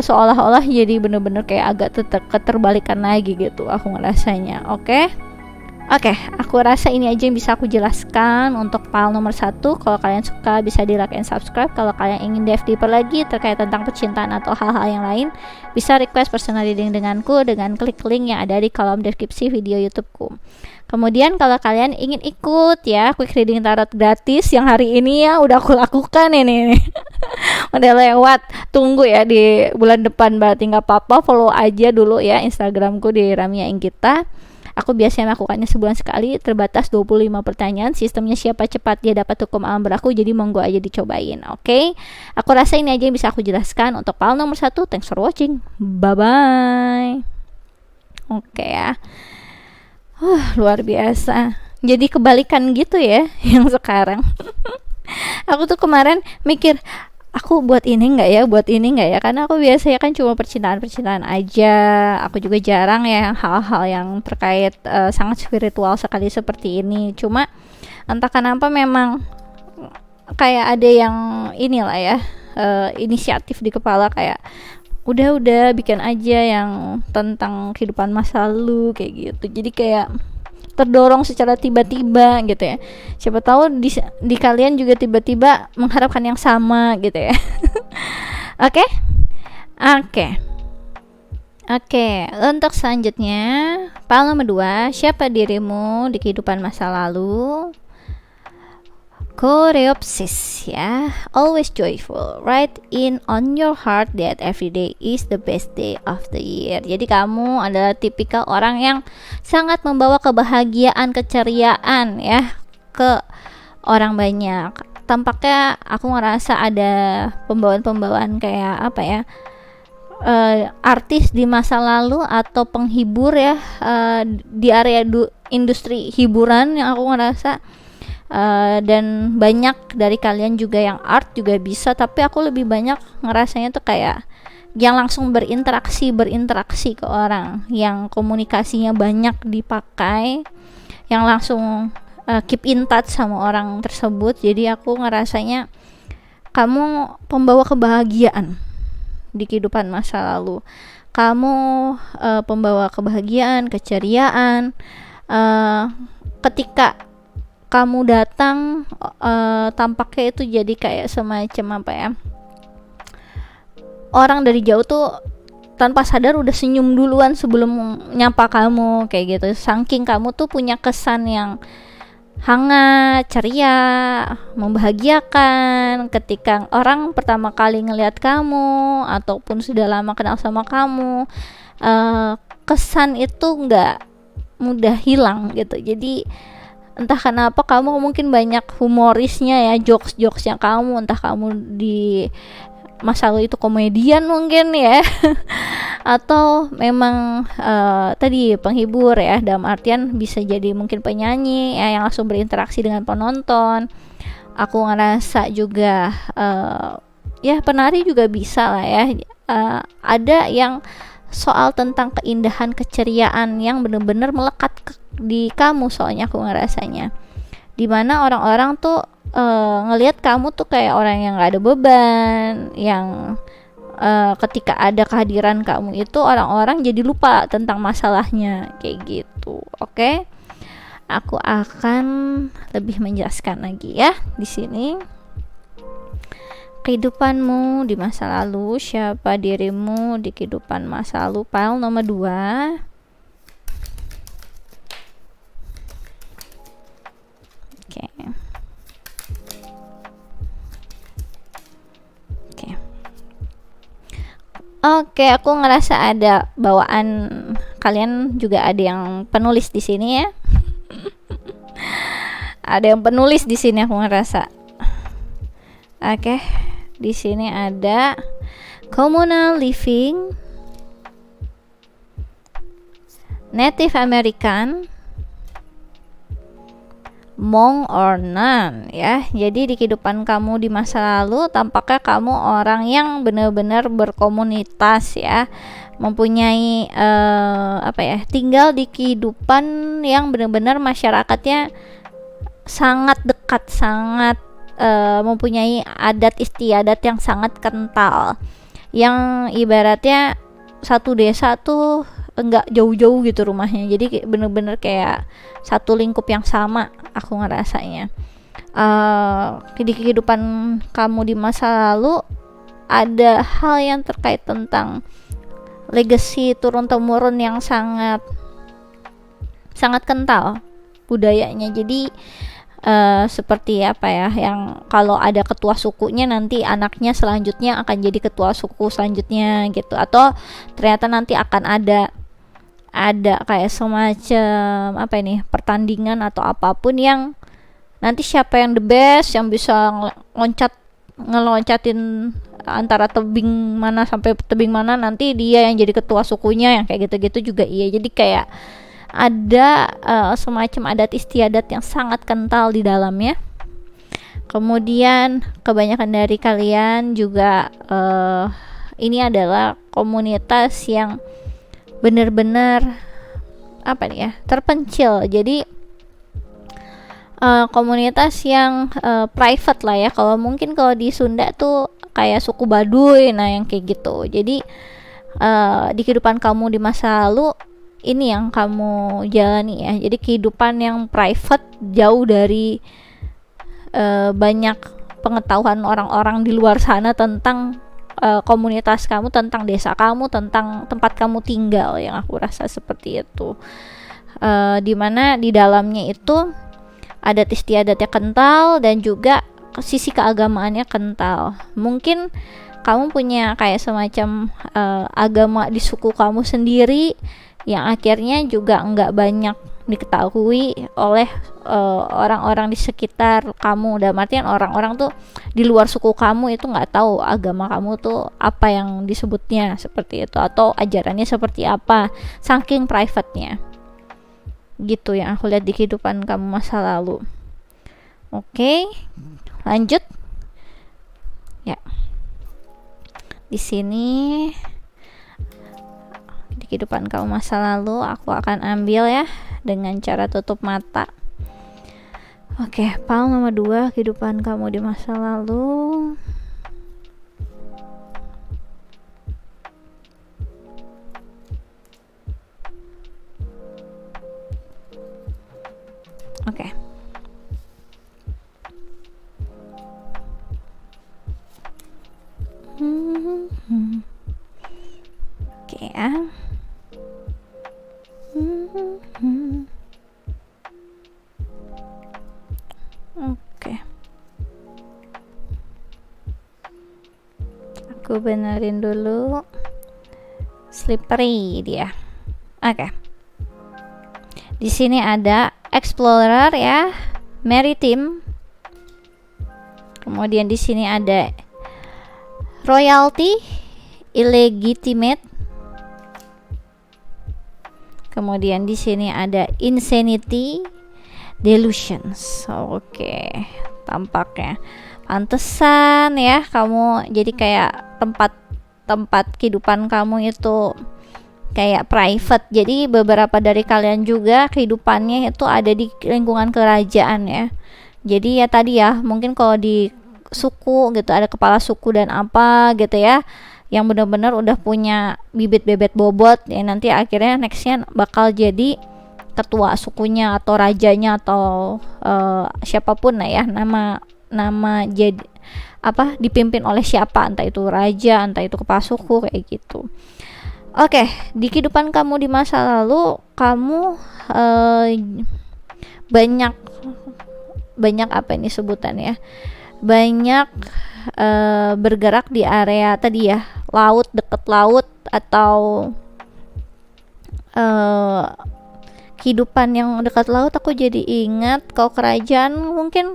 [SPEAKER 1] seolah-olah jadi bener-bener kayak agak keterbalikan lagi gitu aku ngerasanya. Oke? Oke, aku rasa ini aja yang bisa aku jelaskan untuk file nomor 1. Kalau kalian suka bisa di like and subscribe. Kalau kalian ingin dive deeper lagi terkait tentang percintaan atau hal-hal yang lain, bisa request personal reading denganku dengan klik link yang ada di kolom deskripsi video YouTubeku. Kemudian kalau kalian ingin ikut ya quick reading tarot gratis yang hari ini ya udah aku lakukan ini udah lewat, tunggu ya di bulan depan, berarti nggak apa-apa, follow aja dulu ya Instagramku di Ramia Inggita. Aku biasanya melakukannya sebulan sekali, terbatas 25 pertanyaan. Sistemnya siapa cepat dia dapat hukum alam berlaku, jadi monggo aja dicobain. Oke? Aku rasa ini aja yang bisa aku jelaskan untuk file nomor 1. Thanks for watching. Bye-bye. Oke ya. Luar biasa. Jadi kebalikan gitu ya yang sekarang. Aku tuh kemarin mikir, aku buat ini nggak ya, karena aku biasanya kan cuma percintaan aja. Aku juga jarang ya hal-hal yang terkait sangat spiritual sekali seperti ini. Cuma entah kenapa memang kayak ada yang inilah ya, inisiatif di kepala, kayak udah bikin aja yang tentang kehidupan masa lalu kayak gitu. Jadi kayak terdorong secara tiba-tiba gitu ya. Siapa tahu di kalian juga tiba-tiba mengharapkan yang sama gitu ya. Oke, untuk selanjutnya file nomor 2, siapa dirimu di kehidupan masa lalu. Coreopsis ya, always joyful, write in on your heart that every day is the best day of the year. Jadi kamu adalah tipikal orang yang sangat membawa kebahagiaan, keceriaan ya ke orang banyak. Tampaknya aku ngerasa ada pembawaan kayak apa ya, artis di masa lalu atau penghibur ya, di area industri hiburan yang aku ngerasa. Dan banyak dari kalian juga yang art juga bisa, tapi aku lebih banyak ngerasanya tuh kayak yang langsung berinteraksi ke orang, yang komunikasinya banyak dipakai, yang langsung keep in touch sama orang tersebut. Jadi aku ngerasanya kamu pembawa kebahagiaan di kehidupan masa lalu. Kamu pembawa kebahagiaan, keceriaan. Ketika kamu datang, tampaknya itu jadi kayak semacam apa ya, orang dari jauh tuh tanpa sadar udah senyum duluan sebelum nyapa kamu kayak gitu. Saking kamu tuh punya kesan yang hangat, ceria, membahagiakan. Ketika orang pertama kali ngelihat kamu ataupun sudah lama kenal sama kamu, kesan itu nggak mudah hilang gitu. Jadi entah kenapa kamu mungkin banyak humorisnya ya, jokes-jokesnya kamu, entah kamu di masa lalu itu komedian mungkin ya atau memang tadi penghibur ya, dalam artian bisa jadi mungkin penyanyi ya, yang langsung berinteraksi dengan penonton. Aku ngerasa juga ya penari juga bisa lah ya, ada yang soal tentang keindahan, keceriaan yang benar-benar melekat di kamu. Soalnya aku ngerasanya dimana orang-orang tuh ngelihat kamu tuh kayak orang yang gak ada beban, yang ketika ada kehadiran kamu itu orang-orang jadi lupa tentang masalahnya kayak gitu. Oke, aku akan lebih menjelaskan lagi ya di sini. Kehidupanmu di masa lalu, siapa dirimu di kehidupan masa lalu, file nomor 2. Oke, aku ngerasa ada bawaan kalian juga ada yang penulis di sini ya. Ada yang penulis di sini aku ngerasa. Oke, di sini ada communal living, Native American, monk or nun ya. Jadi di kehidupan kamu di masa lalu tampaknya kamu orang yang benar-benar berkomunitas ya, mempunyai tinggal di kehidupan yang benar-benar masyarakatnya sangat dekat, sangat mempunyai adat istiadat yang sangat kental, yang ibaratnya satu desa tuh enggak jauh-jauh gitu rumahnya, jadi bener-bener kayak satu lingkup yang sama aku ngerasanya. Di kehidupan kamu di masa lalu ada hal yang terkait tentang legacy turun temurun yang sangat kental budayanya. Jadi seperti apa ya, yang kalau ada ketua sukunya nanti anaknya selanjutnya akan jadi ketua suku selanjutnya gitu, atau ternyata nanti akan ada kayak semacam apa ini, pertandingan atau apapun yang nanti siapa yang the best, yang bisa ngeloncatin antara tebing mana sampai tebing mana, nanti dia yang jadi ketua sukunya, yang kayak gitu-gitu juga iya. Jadi kayak ada semacam adat istiadat yang sangat kental di dalamnya. Kemudian kebanyakan dari kalian juga ini adalah komunitas yang benar-benar apa nih ya, terpencil. Jadi komunitas yang private lah ya. Kalau mungkin kalau di Sunda tuh kayak suku Baduy, nah yang kayak gitu. Jadi di kehidupan kamu di masa lalu ini yang kamu jalani ya. Jadi kehidupan yang private, jauh dari banyak pengetahuan orang-orang di luar sana tentang komunitas kamu, tentang desa kamu, tentang tempat kamu tinggal, yang aku rasa seperti itu. Dimana di dalamnya itu adat istiadatnya kental dan juga sisi keagamaannya kental. Mungkin kamu punya kayak semacam agama di suku kamu sendiri yang akhirnya juga nggak banyak diketahui oleh orang-orang di sekitar kamu. Dan artian orang-orang tuh di luar suku kamu itu nggak tahu agama kamu tuh apa yang disebutnya seperti itu, atau ajarannya seperti apa, saking private-nya gitu yang aku lihat di kehidupan kamu masa lalu. Oke, lanjut ya. Di sini di kehidupan kamu masa lalu aku akan ambil ya dengan cara tutup mata. Oke, palm nomor 2, kehidupan kamu di masa lalu. Oke. Oke ya. Oke. Aku benerin dulu. Slippery dia. Oke. Di sini ada explorer ya, maritime. Kemudian di sini ada royalty, illegitimate. Kemudian di sini ada insanity, delusions. Oke, tampaknya pantesan ya kamu jadi kayak tempat kehidupan kamu itu kayak private. Jadi beberapa dari kalian juga kehidupannya itu ada di lingkungan kerajaan ya. Jadi ya tadi ya, mungkin kalau di suku gitu ada kepala suku dan apa gitu ya, yang benar-benar udah punya bibit-bebet bobot ya, nanti akhirnya nextnya bakal jadi ketua sukunya atau rajanya atau siapapun lah ya, nama jadi apa, dipimpin oleh siapa, entah itu raja, entah itu kepala suku, kayak gitu. Oke, di kehidupan kamu di masa lalu kamu banyak apa ini sebutannya, banyak bergerak di area tadi ya, laut, deket laut, atau kehidupan yang dekat laut. Aku jadi ingat kalau kerajaan, mungkin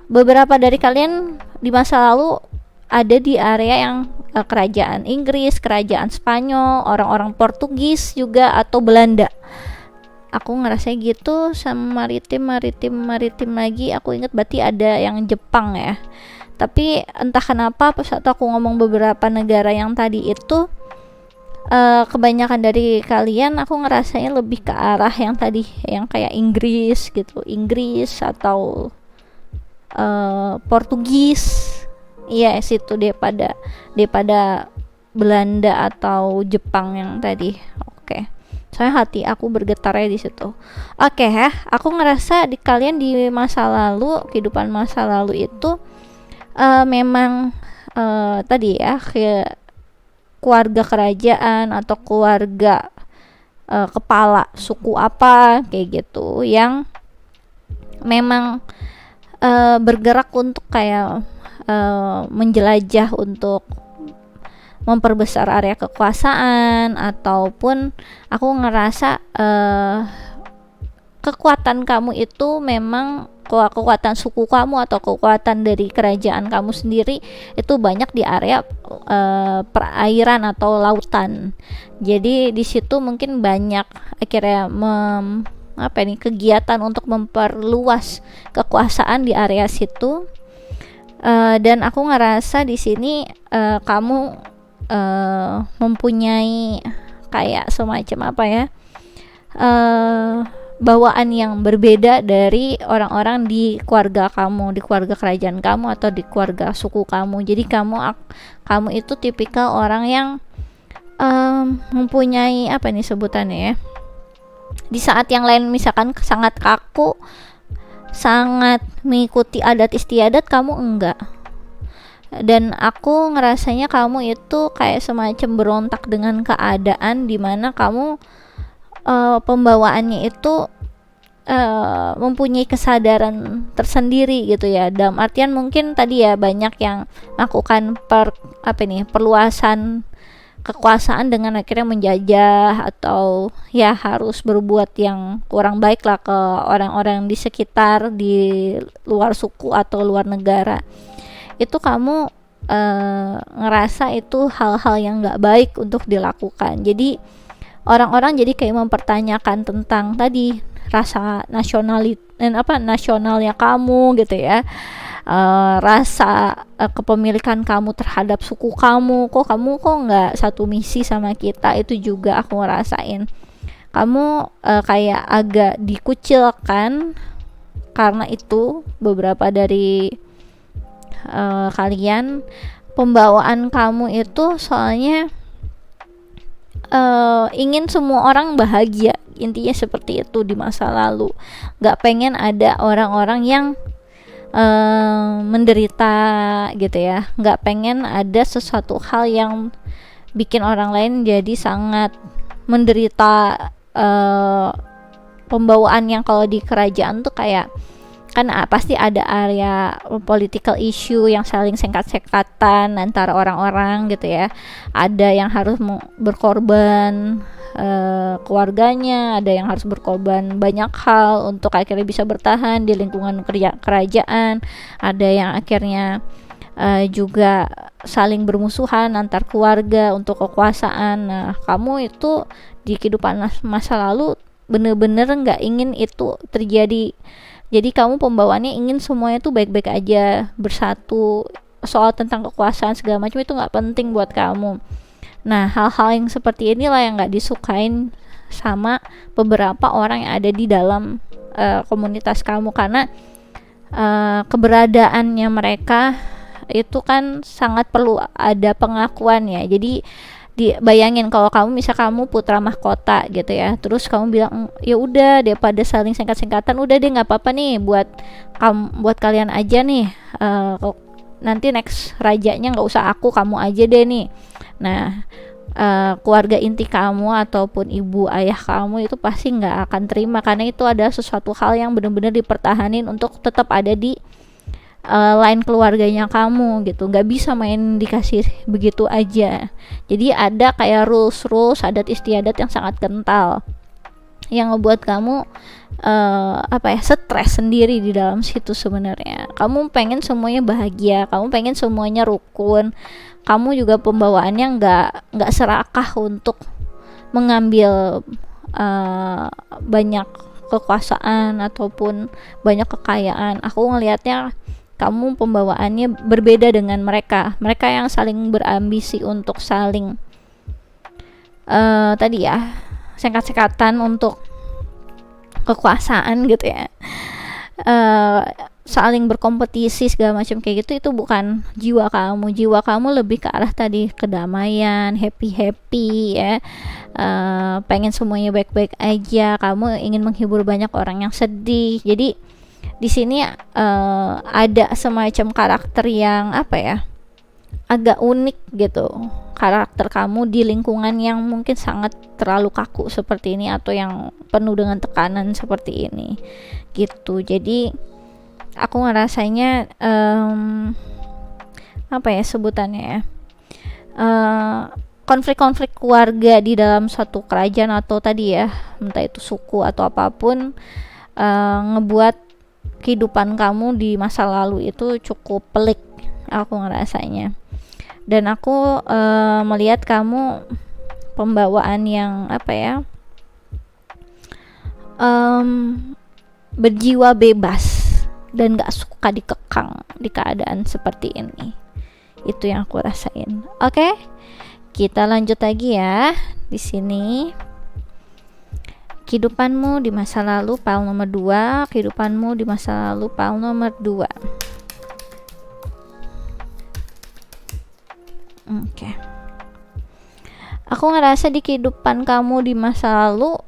[SPEAKER 1] beberapa dari kalian di masa lalu ada di area yang kerajaan Inggris, kerajaan Spanyol, orang-orang Portugis juga, atau Belanda. Aku ngerasa gitu. Sama maritim lagi aku ingat berarti ada yang Jepang ya. Tapi entah kenapa pas saat aku ngomong beberapa negara yang tadi itu, kebanyakan dari kalian aku ngerasanya lebih ke arah yang tadi, yang kayak Inggris gitu, Inggris atau Portugis. Iya, situ daripada Belanda atau Jepang yang tadi. Oke. Soalnya hati aku bergetar ya di situ. Oke ya, aku ngerasa di kalian di masa lalu, kehidupan masa lalu itu memang tadi ya, kayak keluarga kerajaan atau keluarga kepala suku apa kayak gitu yang memang bergerak untuk kayak menjelajah untuk memperbesar area kekuasaan, ataupun aku ngerasa kekuatan kamu itu memang kekuatan suku kamu atau kekuatan dari kerajaan kamu sendiri itu banyak di area perairan atau lautan. Jadi di situ mungkin banyak akhirnya kegiatan untuk memperluas kekuasaan di area situ. Dan aku ngerasa di sini kamu mempunyai kayak semacam bawaan yang berbeda dari orang-orang di keluarga kamu, di keluarga kerajaan kamu atau di keluarga suku kamu. Jadi kamu itu tipikal orang yang mempunyai sebutannya ya, di saat yang lain misalkan sangat kaku, sangat mengikuti adat istiadat, kamu enggak. Dan aku ngerasanya kamu itu kayak semacam berontak dengan keadaan, dimana kamu pembawaannya itu mempunyai kesadaran tersendiri gitu ya. Dalam artian mungkin tadi ya banyak yang melakukan perluasan kekuasaan dengan akhirnya menjajah atau ya harus berbuat yang kurang baik lah ke orang-orang di sekitar, di luar suku atau luar negara. Itu kamu ngerasa itu hal-hal yang gak baik untuk dilakukan. Jadi orang-orang jadi kayak mempertanyakan tentang tadi rasa nasionalnya kamu gitu ya, rasa kepemilikan kamu terhadap suku kamu. Kok nggak satu misi sama kita. Itu juga aku ngerasain kamu kayak agak dikucilkan karena itu. Beberapa dari kalian, pembawaan kamu itu soalnya ingin semua orang bahagia, intinya seperti itu di masa lalu. Gak pengen ada orang-orang yang menderita gitu ya, gak pengen ada sesuatu hal yang bikin orang lain jadi sangat menderita. Pembawaan yang kalau di kerajaan tuh kayak kan pasti ada area political issue yang saling sengkat-sengkatan antara orang-orang gitu ya. Ada yang harus berkorban keluarganya, ada yang harus berkorban banyak hal untuk akhirnya bisa bertahan di lingkungan kerajaan, ada yang akhirnya juga saling bermusuhan antar keluarga untuk kekuasaan. Nah, kamu itu di kehidupan masa lalu bener-bener nggak ingin itu terjadi. Jadi kamu pembawaannya ingin semuanya tuh baik-baik aja, bersatu. Soal tentang kekuasaan segala macam itu nggak penting buat kamu. Nah, hal-hal yang seperti inilah yang nggak disukain sama beberapa orang yang ada di dalam komunitas kamu, karena keberadaannya mereka itu kan sangat perlu ada pengakuan ya. Jadi bayangin kalau kamu putra mahkota gitu ya, terus kamu bilang ya udah daripada saling singkat-singkatan, udah deh nggak apa-apa nih buat kalian aja nih, nanti next rajanya nggak usah kamu aja deh nih. Nah, keluarga inti kamu ataupun ibu ayah kamu itu pasti nggak akan terima, karena itu adalah sesuatu hal yang benar-benar dipertahanin untuk tetap ada di lain keluarganya kamu gitu. Nggak bisa main dikasih begitu aja. Jadi ada kayak rules adat istiadat yang sangat kental yang ngebuat kamu stres sendiri di dalam situ. Sebenarnya kamu pengen semuanya bahagia, kamu pengen semuanya rukun, kamu juga pembawaannya nggak serakah untuk mengambil banyak kekuasaan ataupun banyak kekayaan. Aku ngelihatnya kamu pembawaannya berbeda dengan mereka yang saling berambisi untuk saling tadi ya sengkat-sengkatan untuk kekuasaan gitu ya. saling berkompetisi segala macam kayak gitu, itu bukan jiwa kamu lebih ke arah tadi kedamaian, happy ya, pengen semuanya baik-baik aja, kamu ingin menghibur banyak orang yang sedih. Jadi di sini ada semacam karakter yang apa ya, agak unik gitu, karakter kamu di lingkungan yang mungkin sangat terlalu kaku seperti ini atau yang penuh dengan tekanan seperti ini gitu. Jadi aku ngerasanya apa ya sebutannya ya, konflik-konflik keluarga di dalam suatu kerajaan atau tadi ya, entah itu suku atau apapun, ngebuat kehidupan kamu di masa lalu itu cukup pelik, aku ngerasanya. Dan aku melihat kamu pembawaan yang apa ya, berjiwa bebas dan gak suka dikekang di keadaan seperti ini. Itu yang aku rasain. Oke, kita lanjut lagi ya. Di sini kehidupanmu di masa lalu pile nomor 2, kehidupanmu di masa lalu pile nomor 2. Oke. Aku ngerasa di kehidupan kamu di masa lalu,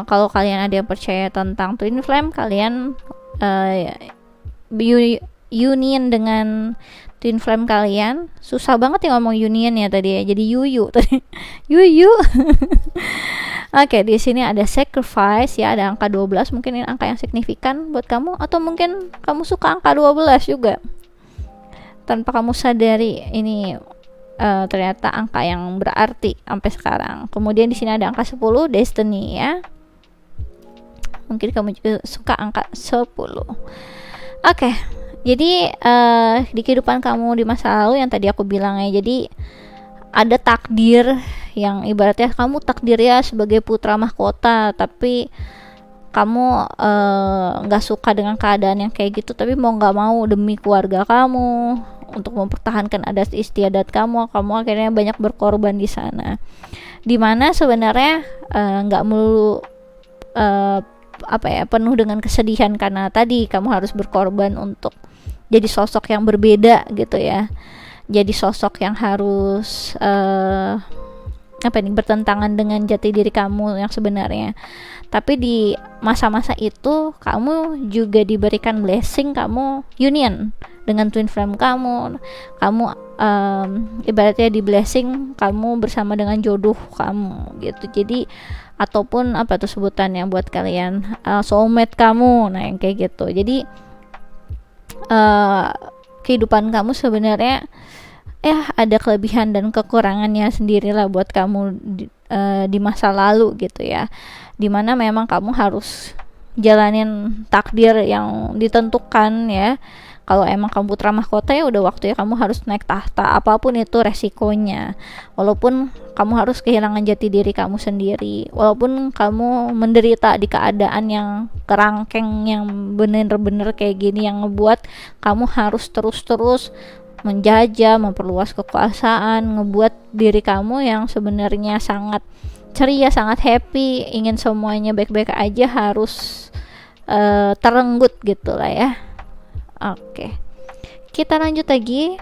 [SPEAKER 1] kalau kalian ada yang percaya tentang twin flame, kalian union dengan twin flame kalian. Susah banget ya ngomong union ya tadi ya, jadi yuyu tadi. Yuyu. Oke, di sini ada sacrifice ya, ada angka 12, mungkin ini angka yang signifikan buat kamu, atau mungkin kamu suka angka 12 juga. Tanpa kamu sadari ini ternyata angka yang berarti sampai sekarang. Kemudian di sini ada angka 10, destiny ya. Mungkin kamu juga suka angka 10. Oke. Jadi di kehidupan kamu di masa lalu yang tadi aku bilang ya, jadi ada takdir yang ibaratnya kamu takdir ya sebagai putra mahkota, tapi kamu nggak suka dengan keadaan yang kayak gitu, tapi mau nggak mau demi keluarga kamu, untuk mempertahankan adat istiadat kamu akhirnya banyak berkorban di sana. Dimana sebenarnya nggak melulu apa ya, penuh dengan kesedihan karena tadi kamu harus berkorban untuk jadi sosok yang berbeda gitu ya, jadi sosok yang harus bertentangan dengan jati diri kamu yang sebenarnya. Tapi di masa-masa itu kamu juga diberikan blessing, kamu union dengan twin flame kamu ibaratnya di blessing kamu bersama dengan jodoh kamu gitu. Jadi ataupun apa tuh sebutannya buat kalian, soulmate kamu, nah yang kayak gitu. Jadi kehidupan kamu sebenarnya ya ada kelebihan dan kekurangannya sendirilah buat kamu di masa lalu gitu ya, dimana memang kamu harus jalanin takdir yang ditentukan ya. Kalau emang kamu putra mahkota ya udah waktunya kamu harus naik tahta, apapun itu resikonya. Walaupun kamu harus kehilangan jati diri kamu sendiri, walaupun kamu menderita di keadaan yang kerangkeng yang bener-bener kayak gini, yang ngebuat kamu harus terus-terus menjajah, memperluas kekuasaan, ngebuat diri kamu yang sebenarnya sangat ceria, sangat happy, ingin semuanya baik-baik aja, harus terenggut gitu lah ya. Oke, kita lanjut lagi.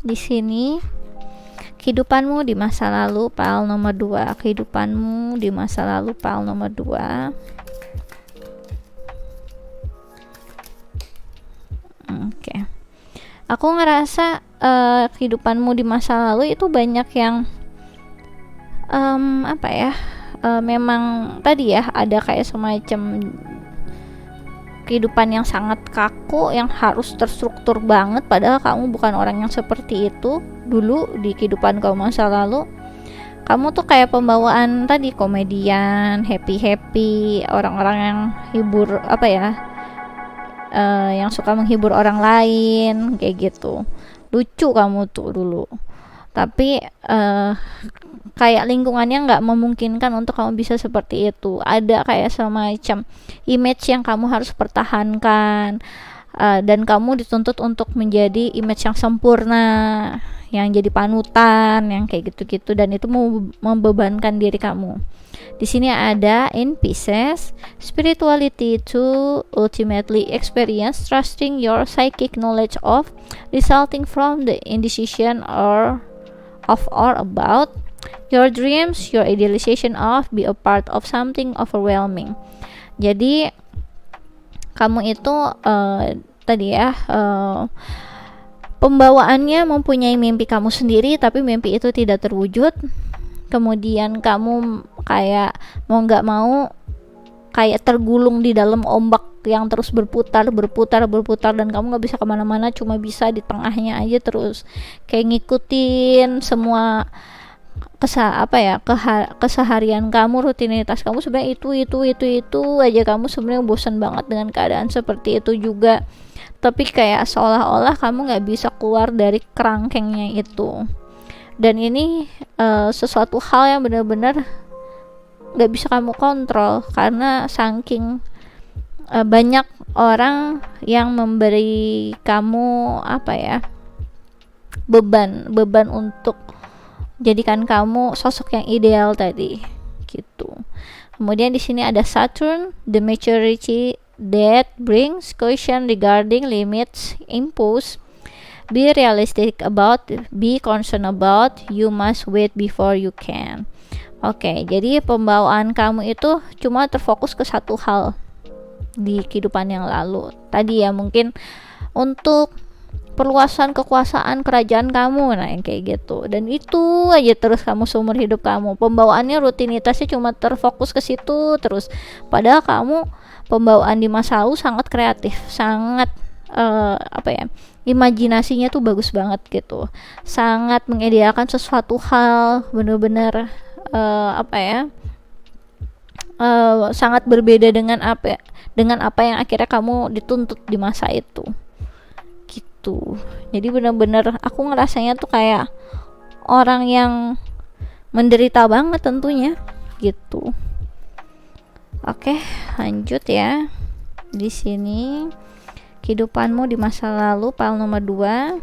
[SPEAKER 1] Di sini kehidupanmu di masa lalu pile nomor 2, kehidupanmu di masa lalu pile nomor 2. Oke. Aku ngerasa kehidupanmu di masa lalu itu banyak yang memang tadi ya, ada kayak semacam kehidupan yang sangat kaku, yang harus terstruktur banget, padahal kamu bukan orang yang seperti itu dulu di kehidupan kamu masa lalu. Kamu tuh kayak pembawaan tadi komedian, happy, orang-orang yang hibur yang suka menghibur orang lain kayak gitu. Lucu kamu tuh dulu. Tapi kayak lingkungannya nggak memungkinkan untuk kamu bisa seperti itu. Ada kayak semacam image yang kamu harus pertahankan, dan kamu dituntut untuk menjadi image yang sempurna, yang jadi panutan, yang kayak gitu-gitu, dan itu membebankan diri kamu. Di sini ada in Pisces, spirituality to ultimately experience trusting your psychic knowledge of resulting from the indecision or about your dreams, your idealization of be a part of something overwhelming. Jadi kamu itu tadi ya, pembawaannya mempunyai mimpi kamu sendiri, tapi mimpi itu tidak terwujud. Kemudian kamu kayak mau nggak mau kayak tergulung di dalam ombak yang terus berputar, dan kamu nggak bisa kemana-mana, cuma bisa di tengahnya aja terus kayak ngikutin semua keseharian kamu, rutinitas kamu sebenarnya itu aja. Kamu sebenarnya bosan banget dengan keadaan seperti itu juga, tapi kayak seolah-olah kamu nggak bisa keluar dari kerangkengnya itu. Dan ini sesuatu hal yang benar-benar nggak bisa kamu kontrol, karena saking banyak orang yang memberi kamu beban untuk jadikan kamu sosok yang ideal tadi gitu. Kemudian di sini ada Saturn, the maturity that brings caution regarding limits imposed. Be realistic about, be concerned about, you must wait before you can. Oke, jadi pembawaan kamu itu cuma terfokus ke satu hal di kehidupan yang lalu. Tadi ya mungkin untuk perluasan kekuasaan kerajaan kamu, nah yang kayak gitu. Dan itu aja terus kamu seumur hidup kamu. Pembawaannya, rutinitasnya cuma terfokus ke situ terus. Padahal kamu pembawaan di masa lalu sangat kreatif, sangat imajinasinya tuh bagus banget gitu. Sangat mengidealkan sesuatu hal, bener-bener sangat berbeda dengan apa yang akhirnya kamu dituntut di masa itu gitu. Jadi benar-benar aku ngerasanya tuh kayak orang yang menderita banget tentunya gitu. Oke, lanjut ya. Di sini kehidupanmu di masa lalu, pile nomor 2.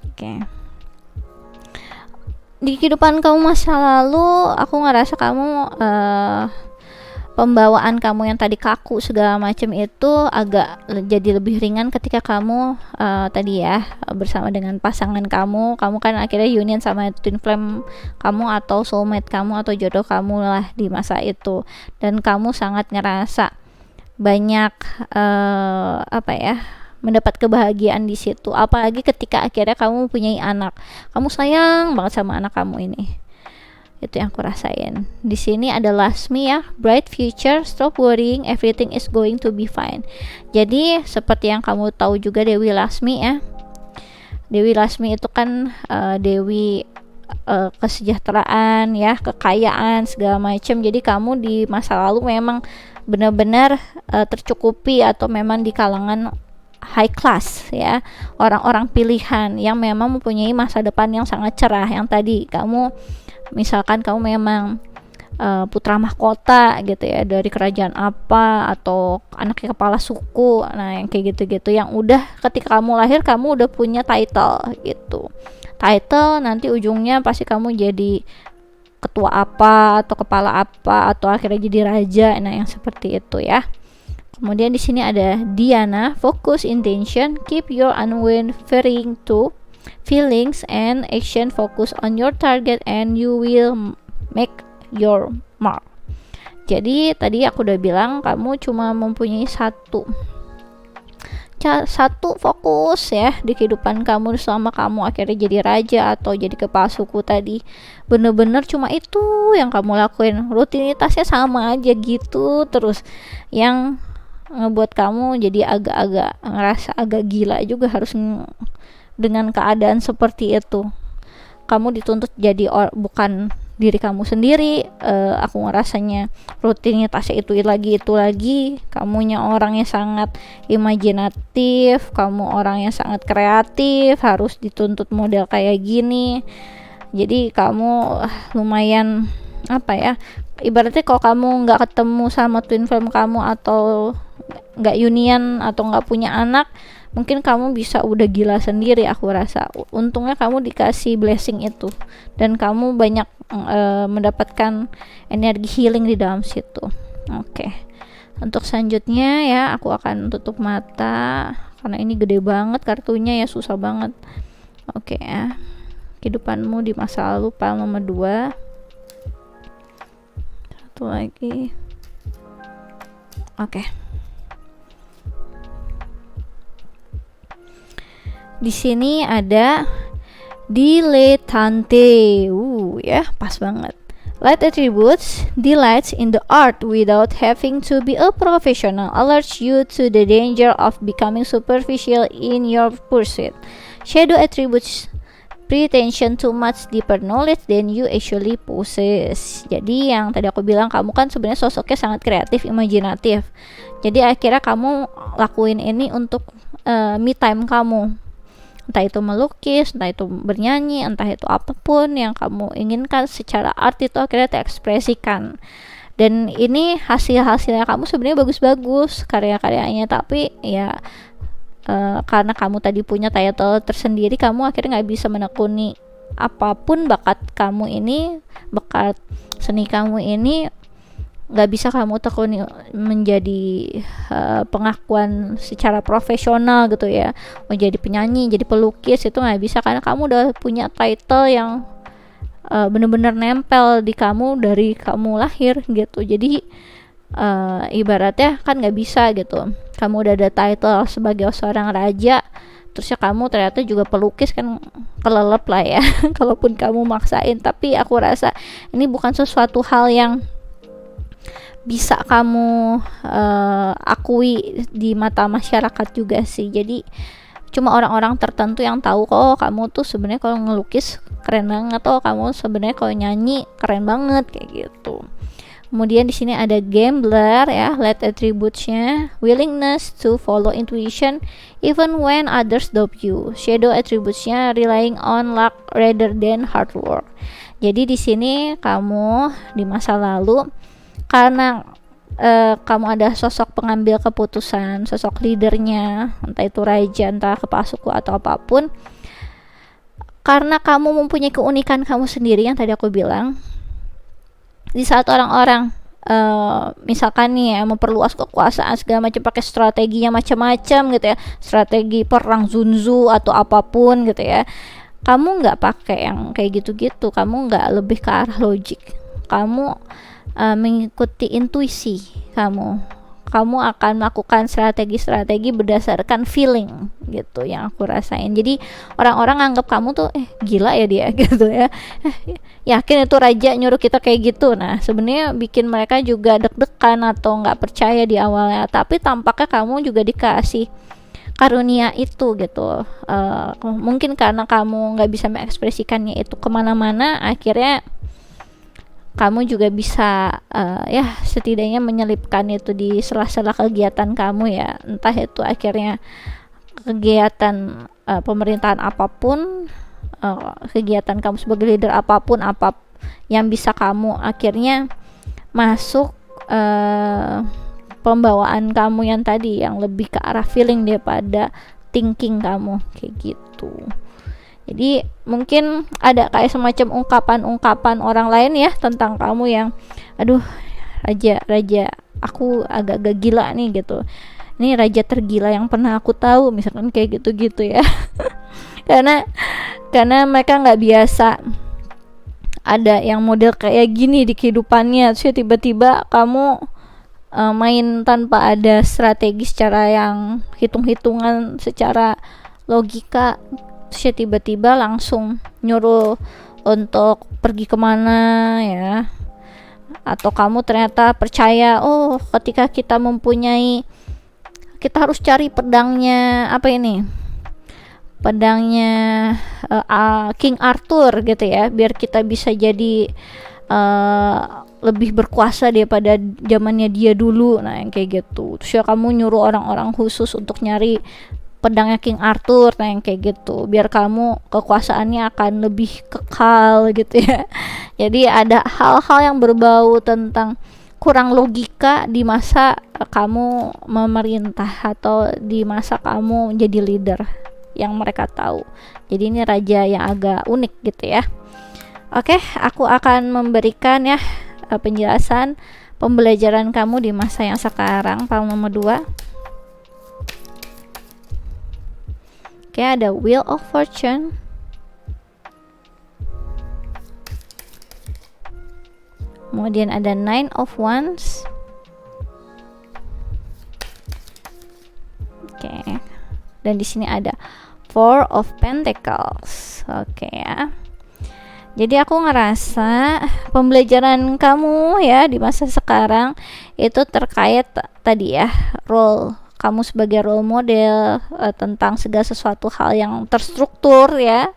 [SPEAKER 1] Oke. Di kehidupan kamu masa lalu, aku ngerasa kamu pembawaan kamu yang tadi kaku segala macam itu agak jadi lebih ringan ketika kamu tadi ya bersama dengan pasangan kamu kan akhirnya union sama twin flame kamu atau soulmate kamu atau jodoh kamu lah di masa itu, dan kamu sangat ngerasa banyak mendapat kebahagiaan di situ, apalagi ketika akhirnya kamu mempunyai anak. Kamu sayang banget sama anak kamu ini. Itu yang aku rasain. Di sini ada Lasmi ya, bright future, stop worrying, everything is going to be fine. Jadi seperti yang kamu tahu juga Dewi Lasmi ya. Dewi Lasmi itu kan dewi kesejahteraan ya, kekayaan segala macam. Jadi kamu di masa lalu memang benar-benar tercukupi atau memang di kalangan high class ya, orang-orang pilihan yang memang mempunyai masa depan yang sangat cerah. Yang tadi kamu misalkan kamu memang putra mahkota gitu ya dari kerajaan apa, atau anaknya kepala suku, nah yang kayak gitu-gitu yang udah ketika kamu lahir kamu udah punya title gitu. Title nanti ujungnya pasti kamu jadi ketua apa atau kepala apa atau akhirnya jadi raja, nah yang seperti itu ya. Kemudian di sini ada Diana, focus intention, keep your unwavering to feelings and action, focus on your target and you will make your mark. Jadi tadi aku udah bilang kamu cuma mempunyai satu fokus ya di kehidupan kamu selama kamu akhirnya jadi raja atau jadi kepala suku tadi. Bener-bener cuma itu yang kamu lakuin, rutinitasnya sama aja gitu terus, yang ngebuat kamu jadi agak-agak ngerasa agak gila juga harus dengan keadaan seperti itu. Kamu dituntut jadi bukan diri kamu sendiri. Aku ngerasanya rutinitasnya itu lagi. Kamunya orangnya sangat imajinatif, kamu orangnya sangat kreatif, harus dituntut model kayak gini. Jadi kamu lumayan ibaratnya kalau kamu nggak ketemu sama twin flame kamu atau nggak union atau nggak punya anak, mungkin kamu bisa udah gila sendiri. Aku rasa untungnya kamu dikasih blessing itu dan kamu banyak mendapatkan energi healing di dalam situ. Oke. Untuk selanjutnya ya, aku akan tutup mata karena ini gede banget kartunya ya, susah banget. Oke ya. Kehidupanmu di masa lalu, pile nomor 2. Satu lagi. Oke. Di sini ada dilettante. Ya, pas banget. Light attributes delights in the art without having to be a professional, alerts you to the danger of becoming superficial in your pursuit. Shadow attributes pretension to much deeper knowledge than you actually possess. Jadi yang tadi aku bilang, kamu kan sebenarnya sosoknya sangat kreatif, imajinatif. Jadi akhirnya kamu lakuin ini untuk me time kamu. Entah itu melukis, entah itu bernyanyi, entah itu apapun yang kamu inginkan secara art itu akhirnya terekspresikan. Dan ini hasil-hasilnya kamu sebenarnya bagus-bagus karya-karyanya, tapi ya karena kamu tadi punya title tersendiri, kamu akhirnya nggak bisa menekuni apapun bakat kamu ini, bakat seni kamu ini nggak bisa kamu tekuni menjadi pengakuan secara profesional gitu ya, menjadi penyanyi, jadi pelukis, itu nggak bisa karena kamu udah punya title yang bener-bener nempel di kamu dari kamu lahir gitu. Jadi ibaratnya kan nggak bisa gitu, kamu udah ada title sebagai seorang raja, terus ya kamu ternyata juga pelukis, kan kelelep lah ya kalaupun kamu maksain. Tapi aku rasa ini bukan sesuatu hal yang bisa kamu akui di mata masyarakat juga sih. Jadi cuma orang-orang tertentu yang tahu kok kamu tuh sebenarnya kalau ngelukis keren banget, atau kamu sebenarnya kalau nyanyi keren banget kayak gitu. Kemudian di sini ada gambler ya, light attributes-nya willingness to follow intuition even when others doubt you. Shadow attributes-nya relying on luck rather than hard work. Jadi di sini kamu di masa lalu, karena kamu ada sosok pengambil keputusan, sosok leadernya, entah itu raja, entah kepala suku atau apapun, karena kamu mempunyai keunikan kamu sendiri yang tadi aku bilang. Di saat orang-orang misalkan nih ya, memperluas kekuasaan segala macam, pakai strateginya macam-macam gitu ya, strategi perang Zunzu atau apapun gitu ya, kamu nggak pakai yang kayak gitu-gitu, kamu nggak lebih ke arah logik, kamu mengikuti intuisi kamu akan melakukan strategi-strategi berdasarkan feeling gitu yang aku rasain. Jadi orang-orang anggap kamu tuh gila ya dia gitu ya, yakin itu raja nyuruh kita kayak gitu. Nah sebenarnya bikin mereka juga deg-degan atau nggak percaya di awalnya, tapi tampaknya kamu juga dikasih karunia itu gitu. Mungkin karena kamu nggak bisa mengekspresikannya itu kemana-mana, akhirnya kamu juga bisa ya setidaknya menyelipkan itu di sela-sela kegiatan kamu ya, entah itu akhirnya kegiatan pemerintahan apapun, kegiatan kamu sebagai leader apapun, yang bisa kamu akhirnya masuk pembawaan kamu yang tadi, yang lebih ke arah feeling daripada thinking kamu kayak gitu. Jadi mungkin ada kayak semacam ungkapan-ungkapan orang lain ya tentang kamu yang aduh raja aku agak-agak gila nih gitu, ini raja tergila yang pernah aku tahu, misalkan kayak gitu-gitu ya karena mereka nggak biasa ada yang model kayak gini di kehidupannya, terus ya tiba-tiba kamu main tanpa ada strategi secara yang hitung-hitungan secara logika, terus ya tiba-tiba langsung nyuruh untuk pergi kemana ya, atau kamu ternyata percaya ketika kita harus cari pedangnya King Arthur gitu ya, biar kita bisa jadi lebih berkuasa daripada zamannya dia dulu. Nah yang kayak gitu, terus ya kamu nyuruh orang-orang khusus untuk nyari pedangnya King Arthur, nah yang kayak gitu, biar kamu kekuasaannya akan lebih kekal gitu ya. Jadi ada hal-hal yang berbau tentang kurang logika di masa kamu memerintah atau di masa kamu jadi leader yang mereka tahu. Jadi ini raja yang agak unik gitu ya. Oke, aku akan memberikan ya penjelasan pembelajaran kamu di masa yang sekarang, palm nomor 2. Oke, ada Wheel of Fortune, kemudian ada Nine of Wands. Oke, dan di sini ada Four of Pentacles. Oke ya. Jadi aku ngerasa pembelajaran kamu ya di masa sekarang itu terkait tadi ya, role kamu sebagai role model tentang segala sesuatu hal yang terstruktur ya.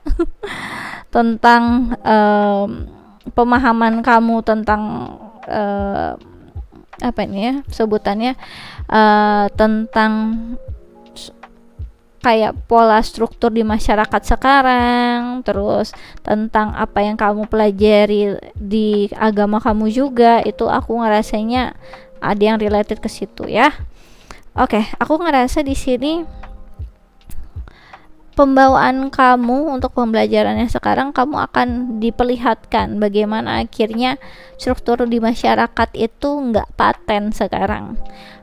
[SPEAKER 1] Tentang pemahaman kamu tentang apa ini ya sebutannya, tentang kayak pola struktur di masyarakat sekarang, terus tentang apa yang kamu pelajari di agama kamu juga, itu aku ngerasanya ada yang related ke situ ya. Oke, aku ngerasa di sini pembawaan kamu untuk pembelajarannya sekarang, kamu akan diperlihatkan bagaimana akhirnya struktur di masyarakat itu nggak paten sekarang.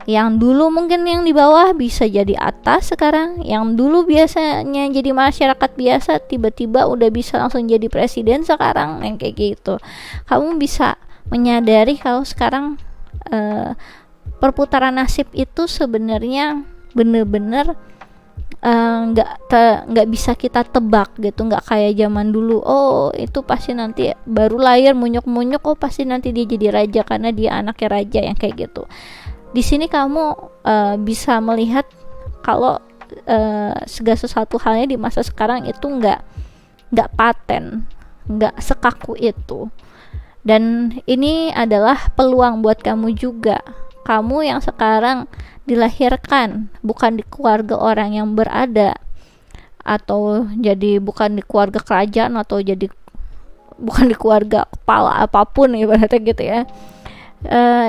[SPEAKER 1] Yang dulu mungkin yang di bawah bisa jadi atas sekarang, yang dulu biasanya jadi masyarakat biasa tiba-tiba udah bisa langsung jadi presiden sekarang, yang kayak gitu. Kamu bisa menyadari kalau sekarang perputaran nasib itu sebenarnya bener-bener nggak bisa kita tebak gitu, nggak kayak zaman dulu, oh itu pasti nanti baru lahir munyuk-munyuk, oh pasti nanti dia jadi raja karena dia anaknya raja, yang kayak gitu. Di sini kamu bisa melihat kalau segala sesuatu halnya di masa sekarang itu nggak paten, nggak sekaku itu. Dan ini adalah peluang buat kamu juga, kamu yang sekarang dilahirkan bukan di keluarga orang yang berada, atau jadi bukan di keluarga kerajaan, atau jadi bukan di keluarga kepala apapun ibaratnya gitu ya.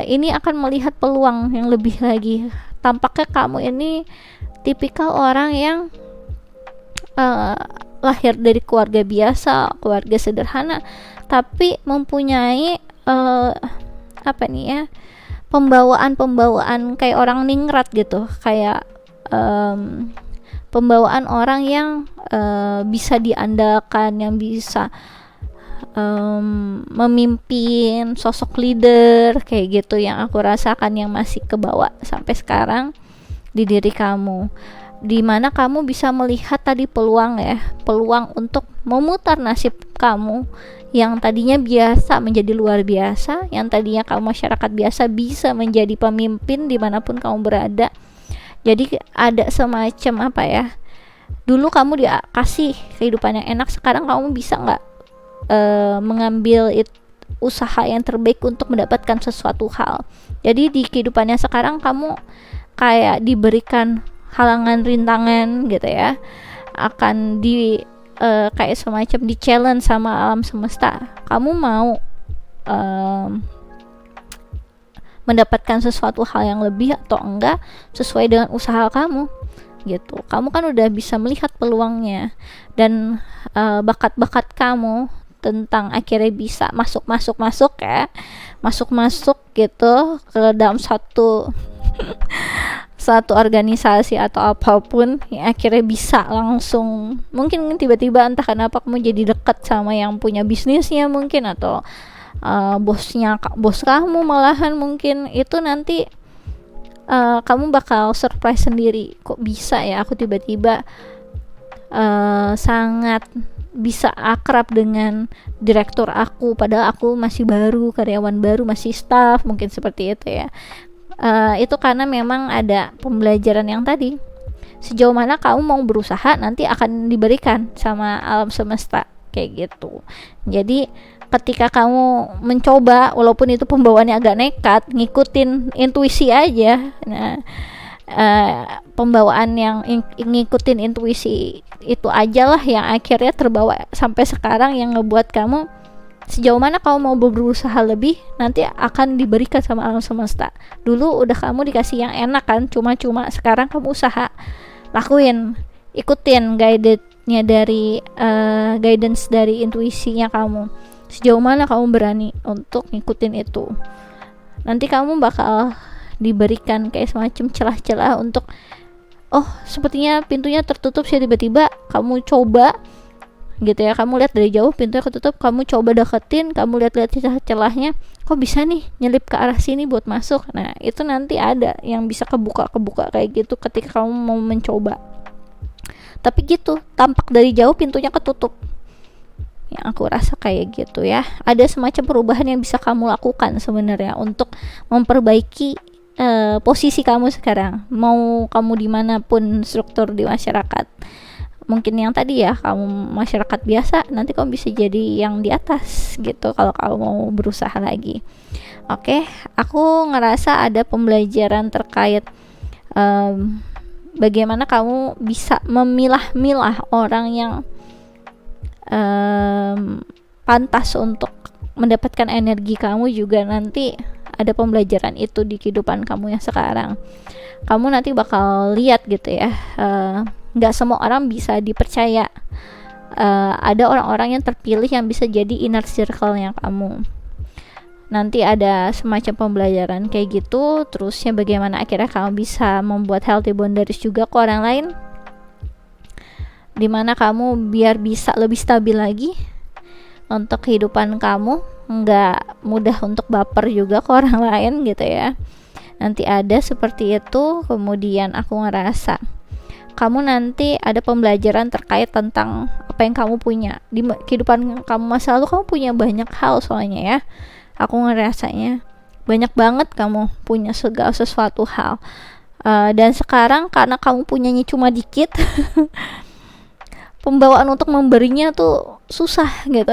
[SPEAKER 1] Ini akan melihat peluang yang lebih lagi. Tampaknya kamu ini tipikal orang yang lahir dari keluarga biasa, keluarga sederhana, tapi mempunyai apa nih ya, pembawaan kayak orang ningrat gitu, kayak pembawaan orang yang bisa diandalkan, yang bisa memimpin, sosok leader kayak gitu, yang aku rasakan yang masih kebawa sampai sekarang di diri kamu, dimana kamu bisa melihat tadi peluang ya, peluang untuk memutar nasib kamu yang tadinya biasa menjadi luar biasa, yang tadinya kamu masyarakat biasa bisa menjadi pemimpin dimanapun kamu berada. Jadi ada semacam apa ya, dulu kamu dikasih kehidupan yang enak, sekarang kamu bisa nggak mengambil usaha yang terbaik untuk mendapatkan sesuatu hal. Jadi di kehidupannya sekarang kamu kayak diberikan halangan rintangan gitu ya, akan kayak semacam di challenge sama alam semesta. Kamu mau mendapatkan sesuatu hal yang lebih atau enggak sesuai dengan usaha kamu gitu. Kamu kan udah bisa melihat peluangnya, dan bakat-bakat kamu tentang akhirnya bisa masuk ya, masuk gitu ke dalam satu organisasi atau apapun, yang akhirnya bisa langsung, mungkin tiba-tiba entah kenapa kamu jadi dekat sama yang punya bisnisnya mungkin, atau bos kamu malahan mungkin, itu nanti kamu bakal surprise sendiri, kok bisa ya aku tiba-tiba sangat bisa akrab dengan direktur aku, padahal aku masih baru, karyawan baru, masih staff, mungkin seperti itu ya. Itu karena memang ada pembelajaran yang tadi, sejauh mana kamu mau berusaha nanti akan diberikan sama alam semesta kayak gitu. Jadi ketika kamu mencoba, walaupun itu pembawaannya agak nekat, ngikutin intuisi aja, nah pembawaan yang ngikutin intuisi itu aja lah yang akhirnya terbawa sampai sekarang, yang ngebuat kamu sejauh mana kamu mau berusaha lebih nanti akan diberikan sama alam semesta. Dulu udah kamu dikasih yang enak kan, cuma-cuma, sekarang kamu usaha, lakuin, ikutin guidance-nya dari guidance dari intuisinya kamu. Sejauh mana kamu berani untuk ngikutin itu, nanti kamu bakal diberikan kayak semacam celah-celah untuk, oh sepertinya pintunya tertutup sih, tiba-tiba kamu coba gitu ya, kamu lihat dari jauh pintunya ketutup, kamu coba deketin, kamu lihat-lihat celah-celahnya, kok bisa nih nyelip ke arah sini buat masuk. Nah itu nanti ada yang bisa kebuka kayak gitu ketika kamu mau mencoba. Tapi gitu, tampak dari jauh pintunya ketutup, yang aku rasa kayak gitu ya. Ada semacam perubahan yang bisa kamu lakukan sebenarnya untuk memperbaiki posisi kamu sekarang, mau kamu dimanapun struktur di masyarakat. Mungkin yang tadi ya, kamu masyarakat biasa, nanti kamu bisa jadi yang di atas gitu kalau kamu mau berusaha lagi. Oke, aku ngerasa ada pembelajaran terkait bagaimana kamu bisa memilah-milah orang yang pantas untuk mendapatkan energi kamu. Juga nanti ada pembelajaran itu di kehidupan kamu yang sekarang. Kamu nanti bakal lihat gitu ya, nggak semua orang bisa dipercaya. Ada orang-orang yang terpilih yang bisa jadi inner circle-nya kamu. Nanti ada semacam pembelajaran kayak gitu. Terusnya bagaimana akhirnya kamu bisa membuat healthy boundaries juga ke orang lain, dimana kamu biar bisa lebih stabil lagi untuk kehidupan kamu, nggak mudah untuk baper juga ke orang lain gitu ya. Nanti ada seperti itu. Kemudian aku ngerasa kamu nanti ada pembelajaran terkait tentang apa yang kamu punya di kehidupan kamu masa lalu. Kamu punya banyak hal soalnya ya, aku ngerasanya banyak banget kamu punya segala sesuatu hal, dan sekarang karena kamu punyanya cuma dikit pembawaan untuk memberinya tuh susah gitu.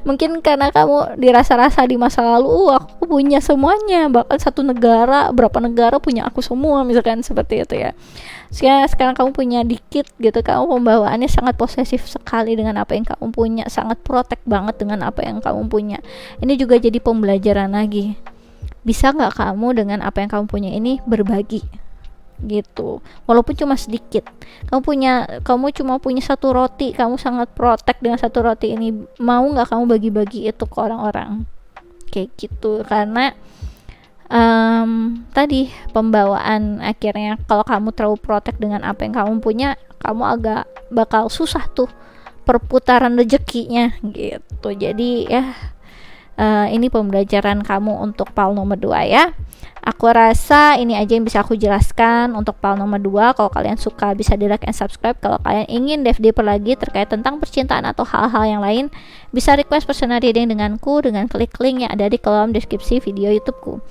[SPEAKER 1] Mungkin karena kamu dirasa-rasa di masa lalu, aku punya semuanya, bahkan satu negara, berapa negara punya aku semua, misalkan seperti itu ya. Sekarang kamu punya dikit gitu, kamu pembawaannya sangat posesif sekali dengan apa yang kamu punya, sangat protect banget dengan apa yang kamu punya. Ini juga jadi pembelajaran lagi, bisa nggak kamu dengan apa yang kamu punya ini berbagi gitu, walaupun cuma sedikit. Kamu cuma punya satu roti, kamu sangat protect dengan satu roti ini, mau nggak kamu bagi-bagi itu ke orang-orang kayak gitu. Karena tadi pembawaan akhirnya, kalau kamu terlalu protect dengan apa yang kamu punya, kamu agak bakal susah tuh perputaran rezekinya gitu. Jadi ya, ini pembelajaran kamu untuk PAL nomor 2 ya. Aku rasa ini aja yang bisa aku jelaskan untuk PAL nomor 2. Kalau kalian suka bisa di like and subscribe. Kalau kalian ingin deep lagi terkait tentang percintaan atau hal-hal yang lain, bisa request personal reading denganku dengan klik link yang ada di kolom deskripsi video YouTubeku.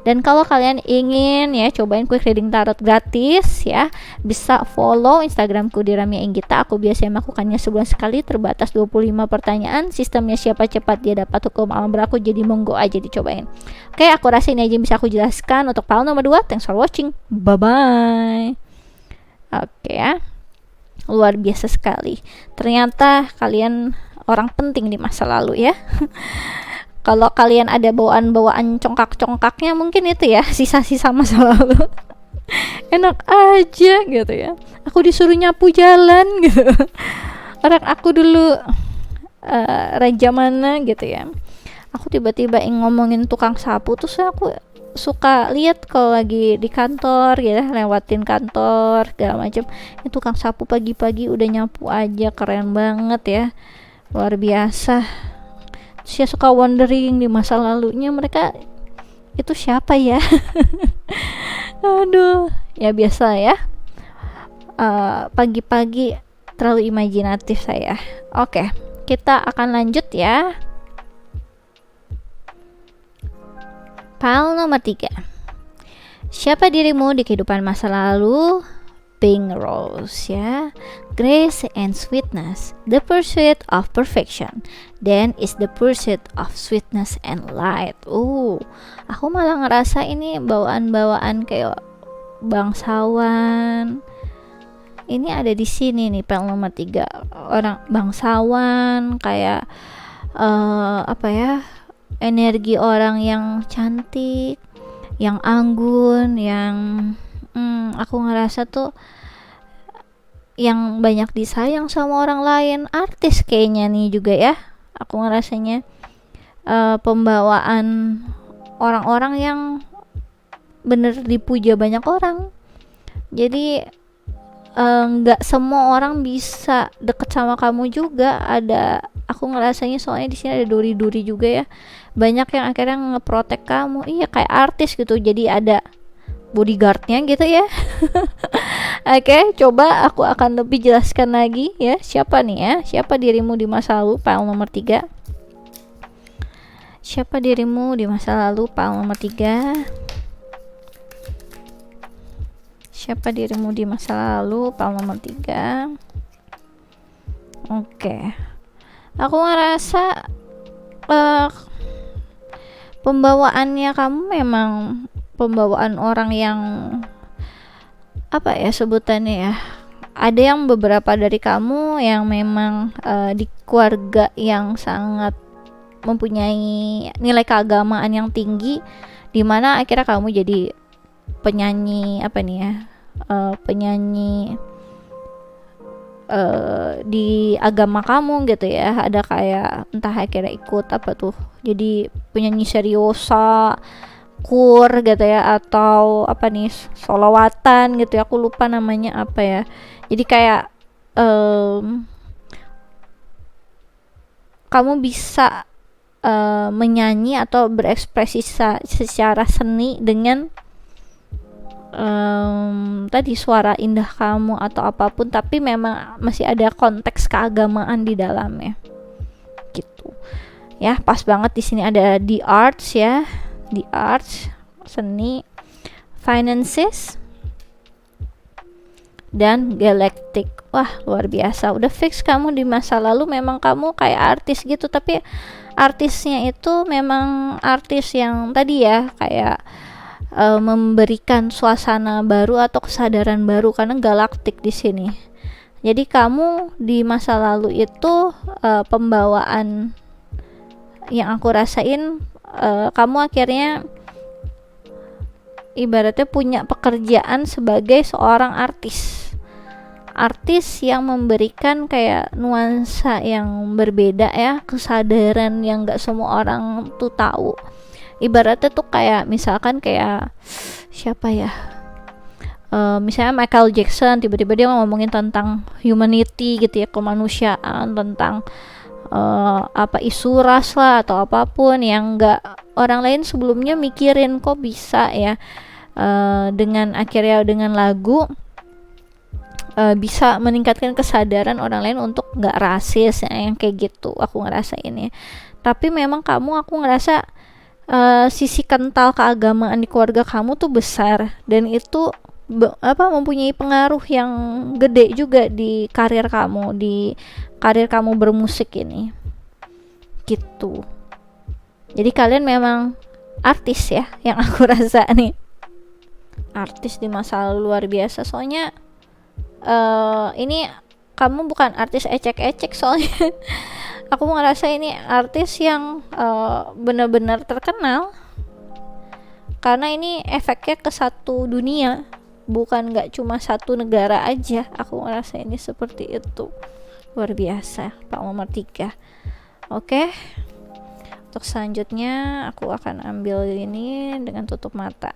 [SPEAKER 1] Dan kalau kalian ingin ya cobain quick reading tarot gratis ya, bisa follow Instagramku di Ramia Inggita. Aku biasanya melakukannya sebulan sekali, terbatas 25 pertanyaan. Sistemnya siapa cepat dia dapat hukum alam berlaku, jadi monggo aja dicobain. Oke, aku rasa ini aja yang bisa aku jelaskan untuk PAL nomor 2. Thanks for watching. Bye bye. Oke ya, luar biasa sekali. Ternyata kalian orang penting di masa lalu ya. Kalau kalian ada bawaan-bawaan congkak-congkaknya, mungkin itu ya sisa-sisa masa lalu. Enak aja gitu ya, aku disuruh nyapu jalan gitu. Orang aku dulu raja mana gitu ya, aku tiba-tiba ngomongin tukang sapu. Terus aku suka lihat kalau lagi di kantor ya, lewatin kantor segala macam, tukang sapu pagi-pagi udah nyapu aja, keren banget ya, luar biasa. Saya suka wondering di masa lalunya mereka itu siapa ya. Aduh, ya biasa ya, pagi-pagi terlalu imajinatif saya. Oke, kita akan lanjut ya. PAL nomor 3. Siapa dirimu di kehidupan masa lalu? Pink Rose ya. Grace and sweetness, the pursuit of perfection, then is the pursuit of sweetness and light. Aku malah ngerasa ini bawaan-bawaan kayak bangsawan. Ini ada di sini nih file nomor 3. Orang bangsawan, kayak apa ya, energi orang yang cantik, yang anggun, yang aku ngerasa tuh yang banyak disayang sama orang lain. Artis kayaknya nih juga ya, aku ngerasanya. Pembawaan orang-orang yang bener dipuja banyak orang. Jadi nggak semua orang bisa deket sama kamu juga. Aku ngerasanya soalnya di sini ada duri-duri juga ya, banyak yang akhirnya ngeprotek kamu. Iya, kayak artis gitu, jadi ada bodyguardnya gitu ya. Oke, coba aku akan lebih jelaskan lagi ya. Siapa nih ya, siapa dirimu di masa lalu, file nomor 3. Siapa dirimu di masa lalu, file nomor 3. Siapa dirimu di masa lalu, file nomor 3. Oke. Aku ngerasa pembawaannya kamu memang pembawaan orang yang apa ya sebutannya ya. Ada yang beberapa dari kamu yang memang di keluarga yang sangat mempunyai nilai keagamaan yang tinggi, dimana akhirnya kamu jadi penyanyi apa nih ya, penyanyi di agama kamu gitu ya. Ada kayak entah akhirnya ikut apa tuh, jadi penyanyi seriosa, kur gitu ya, atau apa nih, solawatan gitu ya, aku lupa namanya apa ya. Jadi kayak kamu bisa menyanyi atau berekspresi secara seni dengan tadi suara indah kamu atau apapun, tapi memang masih ada konteks keagamaan di dalamnya gitu ya. Pas banget di sini ada the arts ya, the arts, seni, finances, dan galactic. Wah, luar biasa. Udah fix kamu di masa lalu memang kamu kayak artis gitu, tapi artisnya itu memang artis yang tadi ya, kayak memberikan suasana baru atau kesadaran baru, karena galaktik di sini. Jadi kamu di masa lalu itu pembawaan yang aku rasain, kamu akhirnya ibaratnya punya pekerjaan sebagai seorang artis yang memberikan kayak nuansa yang berbeda ya, kesadaran yang gak semua orang tuh tahu. Ibaratnya tuh kayak misalkan kayak siapa ya, misalnya Michael Jackson, tiba-tiba dia ngomongin tentang humanity gitu ya, kemanusiaan, tentang apa isu ras lah atau apapun yang gak orang lain sebelumnya mikirin. Kok bisa ya dengan akhirnya dengan lagu bisa meningkatkan kesadaran orang lain untuk gak rasis ya, yang kayak gitu aku ngerasain ya. Tapi memang aku ngerasa sisi kental keagamaan di keluarga kamu tuh besar, dan itu mempunyai pengaruh yang gede juga di karir kamu bermusik ini gitu. Jadi kalian memang artis ya, yang aku rasa nih artis di masa lalu luar biasa. Soalnya ini kamu bukan artis ecek-ecek soalnya. Aku ngerasa ini artis yang benar-benar terkenal, karena ini efeknya ke satu dunia, bukan nggak cuma satu negara aja. Aku ngerasa ini seperti itu. Luar biasa, Pak nomor 3. Oke, untuk selanjutnya aku akan ambil ini dengan tutup mata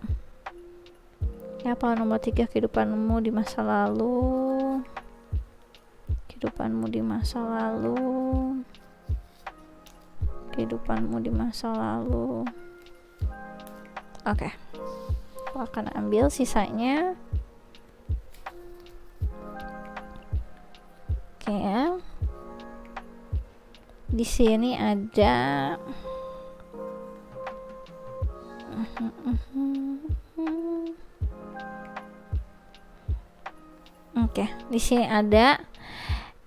[SPEAKER 1] ya. Pak nomor 3, kehidupanmu di masa lalu. Kehidupanmu di masa lalu. Kehidupanmu di masa lalu. Oke, aku akan ambil sisanya. Oke ya. Di sini ada Oke, di sini ada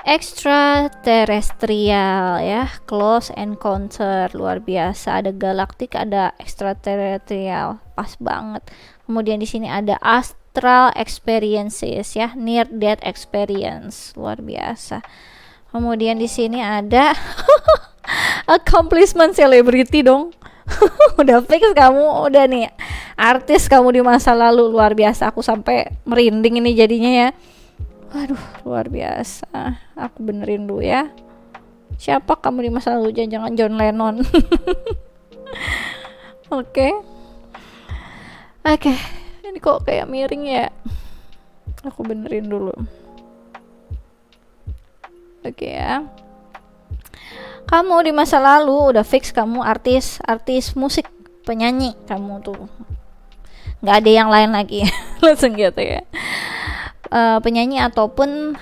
[SPEAKER 1] extraterrestrial ya, close encounter, luar biasa. Ada galaktik, ada extraterrestrial, pas banget. Kemudian di sini ada astral experiences ya, near death experience, luar biasa. Kemudian di sini ada accomplishment celebrity dong. Udah fix kamu, udah nih artis kamu di masa lalu, luar biasa. Aku sampai merinding ini jadinya ya. Waduh, luar biasa. Aku benerin dulu ya. Siapa kamu di masa lalu? Jangan-jangan John Lennon. Oke. Ini kok kayak miring ya. Aku benerin dulu. Oke ya. Kamu di masa lalu udah fix kamu artis musik, penyanyi kamu tuh. Nggak ada yang lain lagi. Langsung gitu ya. Penyanyi ataupun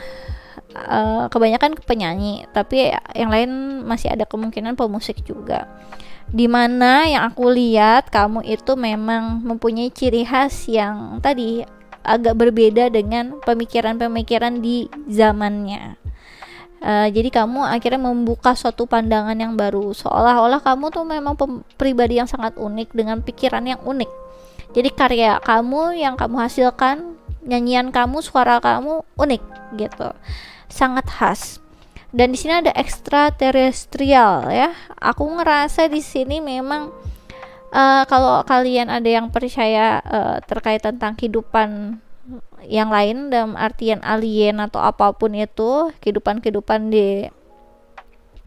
[SPEAKER 1] kebanyakan penyanyi, tapi yang lain masih ada kemungkinan pemusik juga. Dimana yang aku lihat kamu itu memang mempunyai ciri khas yang tadi agak berbeda dengan pemikiran-pemikiran di zamannya. Jadi kamu akhirnya membuka suatu pandangan yang baru, seolah-olah kamu tuh memang pribadi yang sangat unik dengan pikiran yang unik. Jadi karya kamu yang kamu hasilkan, nyanyian kamu, suara kamu unik gitu, sangat khas. Dan di sini ada ekstraterestrial ya. Aku ngerasa di sini memang kalau kalian ada yang percaya terkait tentang kehidupan yang lain dalam artian alien atau apapun itu, kehidupan di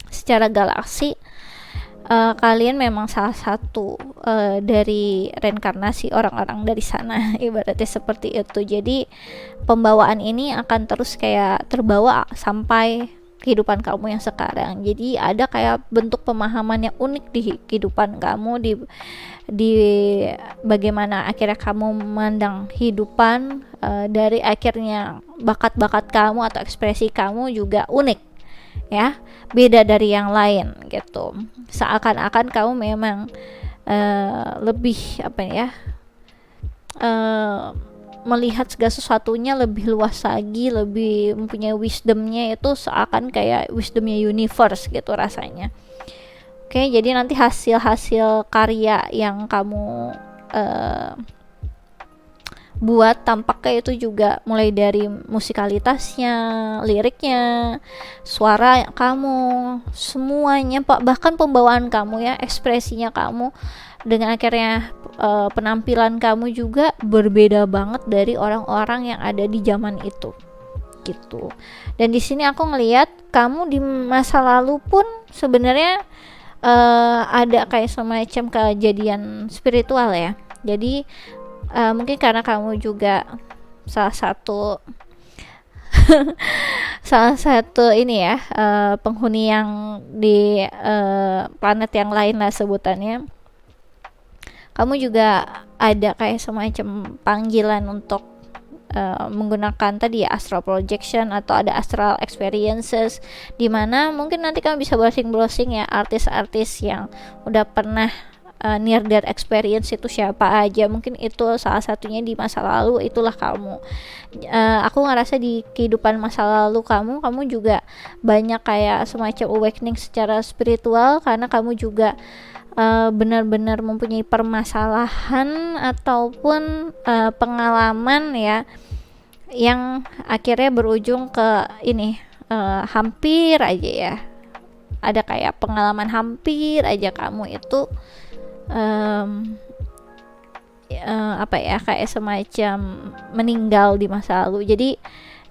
[SPEAKER 1] secara galaksi, kalian memang salah satu dari reinkarnasi orang-orang dari sana, ibaratnya seperti itu. Jadi pembawaan ini akan terus kayak terbawa sampai kehidupan kamu yang sekarang. Jadi ada kayak bentuk pemahaman yang unik di kehidupan kamu, di bagaimana akhirnya kamu memandang kehidupan, dari akhirnya bakat-bakat kamu atau ekspresi kamu juga unik ya, beda dari yang lain gitu. Seakan-akan kamu memang lebih apa ya, melihat segala sesuatunya lebih luas lagi, lebih mempunyai wisdomnya, itu seakan kayak wisdomnya universe gitu rasanya. Oke, jadi nanti hasil karya yang kamu buat tampaknya itu juga mulai dari musikalitasnya, liriknya, suara kamu, semuanya bahkan pembawaan kamu ya, ekspresinya kamu, dengan akhirnya penampilan kamu juga berbeda banget dari orang-orang yang ada di zaman itu gitu. Dan di sini aku ngelihat kamu di masa lalu pun sebenarnya ada kayak semacam kejadian spiritual ya. Jadi mungkin karena kamu juga salah satu ini ya, penghuni yang di planet yang lain lah sebutannya. Kamu juga ada kayak semacam panggilan untuk menggunakan tadi ya, astral projection atau ada astral experiences, dimana mungkin nanti kamu bisa browsing ya artis-artis yang udah pernah near death experience itu siapa aja. Mungkin itu salah satunya di masa lalu, itulah kamu. Aku ngerasa di kehidupan masa lalu kamu juga banyak kayak semacam awakening secara spiritual, karena kamu juga benar-benar mempunyai permasalahan ataupun pengalaman ya, yang akhirnya berujung ke ini, hampir aja ya, ada kayak pengalaman hampir aja kamu itu apa ya, kayak semacam meninggal di masa lalu. Jadi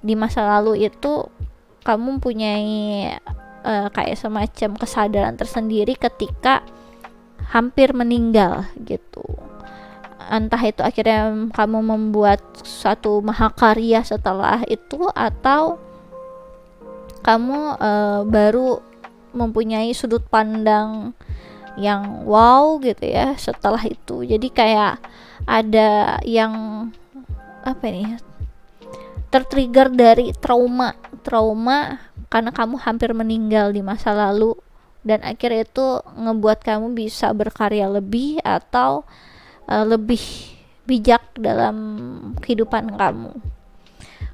[SPEAKER 1] di masa lalu itu kamu mempunyai kayak semacam kesadaran tersendiri ketika hampir meninggal gitu. Entah itu akhirnya kamu membuat suatu mahakarya setelah itu, atau kamu baru mempunyai sudut pandang yang wow gitu ya setelah itu. Jadi kayak ada yang apa nih, tertrigger dari trauma karena kamu hampir meninggal di masa lalu, dan akhirnya itu ngebuat kamu bisa berkarya lebih atau lebih bijak dalam kehidupan kamu.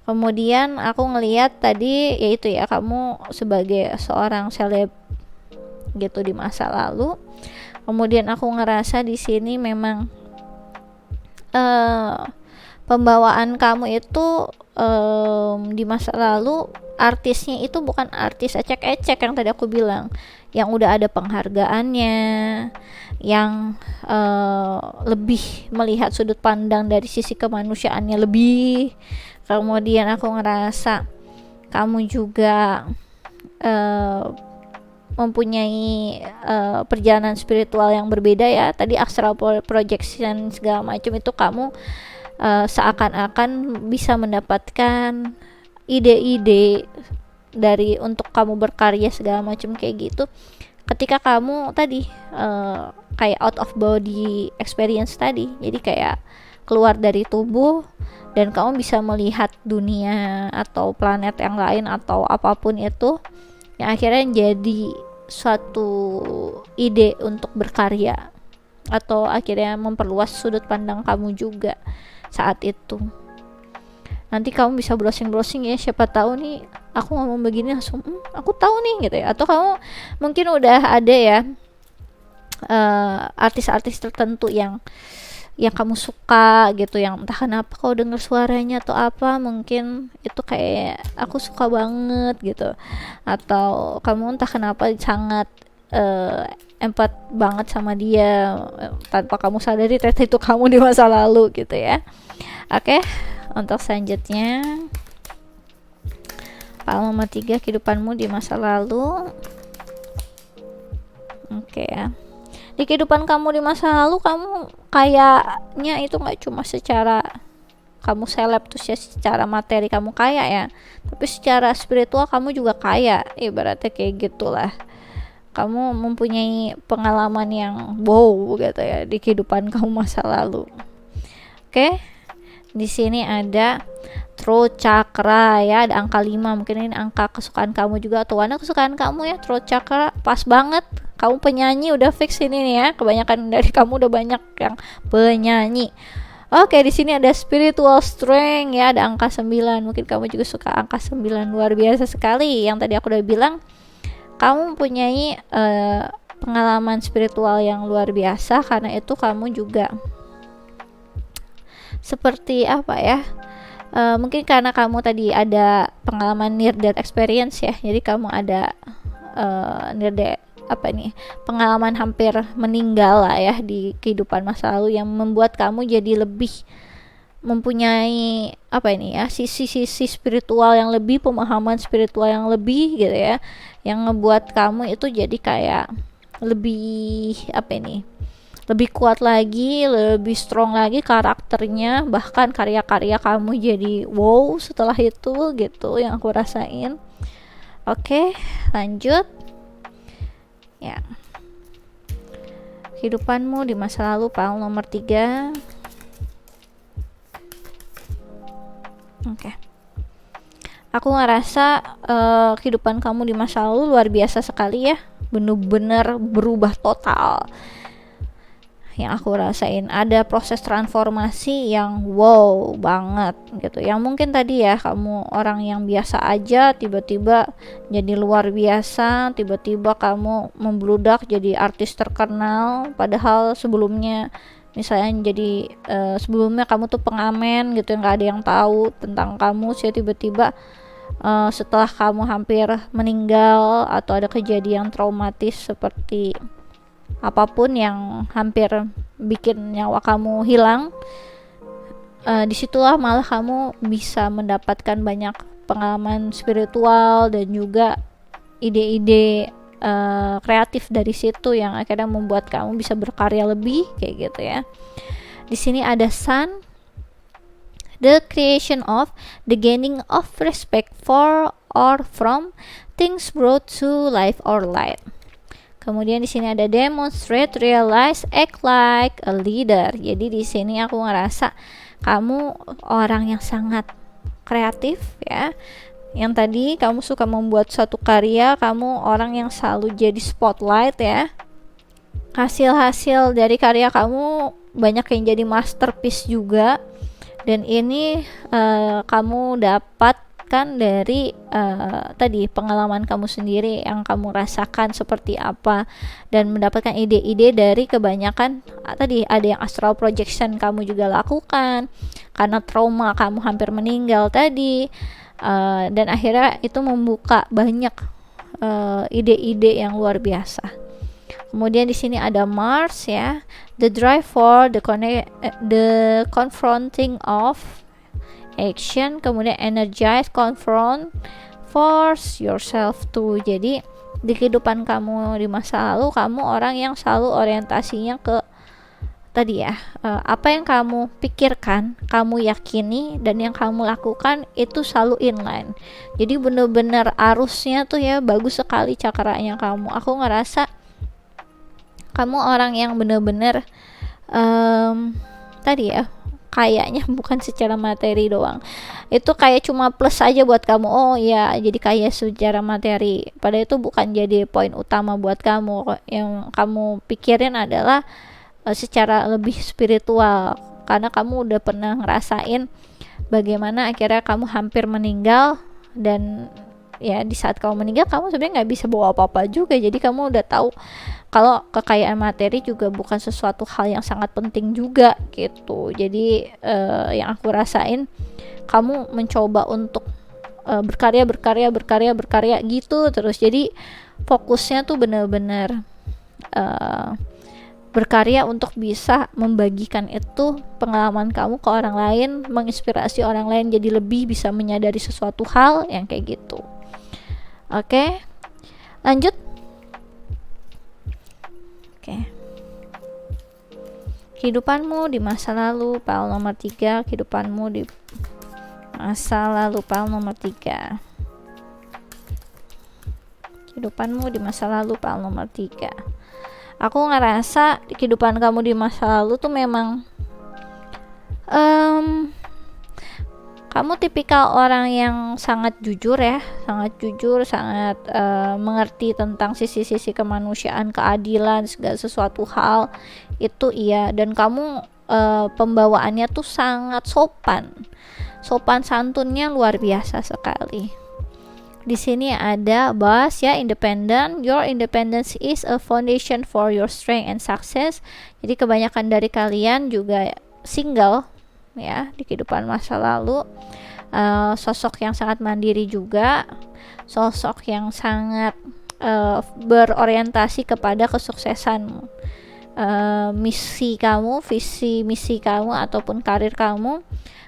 [SPEAKER 1] Kemudian aku ngelihat tadi yaitu ya, kamu sebagai seorang seleb gitu di masa lalu. Kemudian aku ngerasa di sini memang pembawaan kamu itu di masa lalu artisnya itu bukan artis ecek-ecek yang tadi aku bilang, yang udah ada penghargaannya, yang lebih melihat sudut pandang dari sisi kemanusiaannya lebih. Kemudian aku ngerasa kamu juga mempunyai perjalanan spiritual yang berbeda ya. Tadi astral projection segala macam itu kamu seakan-akan bisa mendapatkan ide-ide dari untuk kamu berkarya segala macam kayak gitu ketika kamu tadi kayak out of body experience tadi. Jadi kayak keluar dari tubuh dan kamu bisa melihat dunia atau planet yang lain atau apapun itu, yang akhirnya jadi suatu ide untuk berkarya atau akhirnya memperluas sudut pandang kamu juga saat itu. Nanti kamu bisa browsing ya, siapa tahu nih aku ngomong begini langsung aku tahu nih gitu ya. Atau kamu mungkin udah ada ya artis-artis tertentu yang kamu suka gitu, yang entah kenapa kau dengar suaranya atau apa, mungkin itu kayak aku suka banget gitu, atau kamu entah kenapa sangat empat banget sama dia tanpa kamu sadari ternyata itu kamu di masa lalu gitu ya. Oke, untuk selanjutnya pal nomor 3, kehidupanmu di masa lalu. Oke ya, di kehidupan kamu di masa lalu kamu kayaknya itu nggak cuma secara kamu seleb terus ya, secara materi kamu kaya ya, tapi secara spiritual kamu juga kaya, ibaratnya kayak gitulah. Kamu mempunyai pengalaman yang wow gitu ya di kehidupan kamu masa lalu. Oke, di sini ada throat chakra ya, ada angka 5, mungkin ini angka kesukaan kamu juga atau warna kesukaan kamu ya. Throat chakra pas banget, kamu penyanyi udah fix ini nih ya, kebanyakan dari kamu udah banyak yang penyanyi. Oke, di sini ada spiritual strength ya, ada angka 9, mungkin kamu juga suka angka 9, luar biasa sekali. Yang tadi aku udah bilang kamu mempunyai pengalaman spiritual yang luar biasa, karena itu kamu juga seperti apa ya, mungkin karena kamu tadi ada pengalaman near death experience ya, jadi kamu ada near death pengalaman hampir meninggal lah ya di kehidupan masa lalu, yang membuat kamu jadi lebih mempunyai sisi lebih yang lebih, pemahaman spiritual yang lebih gitu ya, yang ngebuat kamu itu jadi kayak lebih lebih kuat lagi, lebih strong lagi karakternya, bahkan karya-karya kamu jadi wow setelah itu gitu yang aku rasain. Oke, lanjut ya, kehidupanmu di masa lalu pal nomor 3. Oke, aku ngerasa kehidupan kamu di masa lalu luar biasa sekali ya, bener-bener berubah total. Yang aku rasain ada proses transformasi yang wow banget gitu, yang mungkin tadi ya kamu orang yang biasa aja tiba-tiba jadi luar biasa, tiba-tiba kamu membludak jadi artis terkenal, padahal sebelumnya misalnya jadi sebelumnya kamu tuh pengamen gitu, nggak ada yang tahu tentang kamu sih, tiba-tiba setelah kamu hampir meninggal atau ada kejadian traumatis seperti apapun yang hampir bikin nyawa kamu hilang, disitulah malah kamu bisa mendapatkan banyak pengalaman spiritual dan juga ide-ide kreatif dari situ, yang akhirnya membuat kamu bisa berkarya lebih kayak gitu ya. Di sini ada sun, the creation of, the gaining of respect for or from things brought to life or light. Kemudian di sini ada demonstrate, realize, act like a leader. Jadi di sini aku ngerasa kamu orang yang sangat kreatif ya. Yang tadi kamu suka membuat suatu karya, kamu orang yang selalu jadi spotlight ya. Hasil-hasil dari karya kamu banyak yang jadi masterpiece juga. Dan ini kamu dapat mendapatkan dari tadi pengalaman kamu sendiri yang kamu rasakan seperti apa, dan mendapatkan ide-ide dari kebanyakan tadi ada yang astral projection kamu juga lakukan karena trauma kamu hampir meninggal tadi, dan akhirnya itu membuka banyak ide-ide yang luar biasa. Kemudian di sini ada Mars ya, the drive for the confronting of action, kemudian energize, confront, force yourself to. Jadi di kehidupan kamu di masa lalu, kamu orang yang selalu orientasinya ke tadi ya, apa yang kamu pikirkan, kamu yakini, dan yang kamu lakukan itu selalu inline. Jadi bener-bener arusnya tuh ya bagus sekali cakranya kamu. Aku ngerasa kamu orang yang bener-bener tadi ya, kayaknya bukan secara materi doang, itu kayak cuma plus aja buat kamu. Oh ya, jadi kaya secara materi, padahal itu bukan jadi poin utama buat kamu. Yang kamu pikirin adalah secara lebih spiritual, karena kamu udah pernah ngerasain bagaimana akhirnya kamu hampir meninggal, dan ya di saat kamu meninggal kamu sebenarnya nggak bisa bawa apa-apa juga. Jadi kamu udah tahu kalau kekayaan materi juga bukan sesuatu hal yang sangat penting juga gitu. Jadi yang aku rasain, kamu mencoba untuk berkarya gitu terus. Jadi fokusnya tuh bener-bener berkarya untuk bisa membagikan itu pengalaman kamu ke orang lain, menginspirasi orang lain jadi lebih bisa menyadari sesuatu hal yang kayak gitu. Oke, lanjut. Oke. Kehidupanmu di masa lalu, file nomor 3. Kehidupanmu di masa lalu, file nomor 3. Kehidupanmu di masa lalu, file nomor 3. Aku ngerasa kehidupan kamu di masa lalu tuh memang kamu tipikal orang yang sangat jujur ya, sangat mengerti tentang sisi-sisi kemanusiaan, keadilan, segala sesuatu hal itu iya. Dan kamu pembawaannya tuh sangat sopan santunnya luar biasa sekali. Di sini ada bahas ya, independent. Your independence is a foundation for your strength and success. Jadi kebanyakan dari kalian juga single ya di kehidupan masa lalu, sosok yang sangat mandiri juga, sosok yang sangat berorientasi kepada kesuksesan misi kamu, visi misi kamu ataupun karir kamu.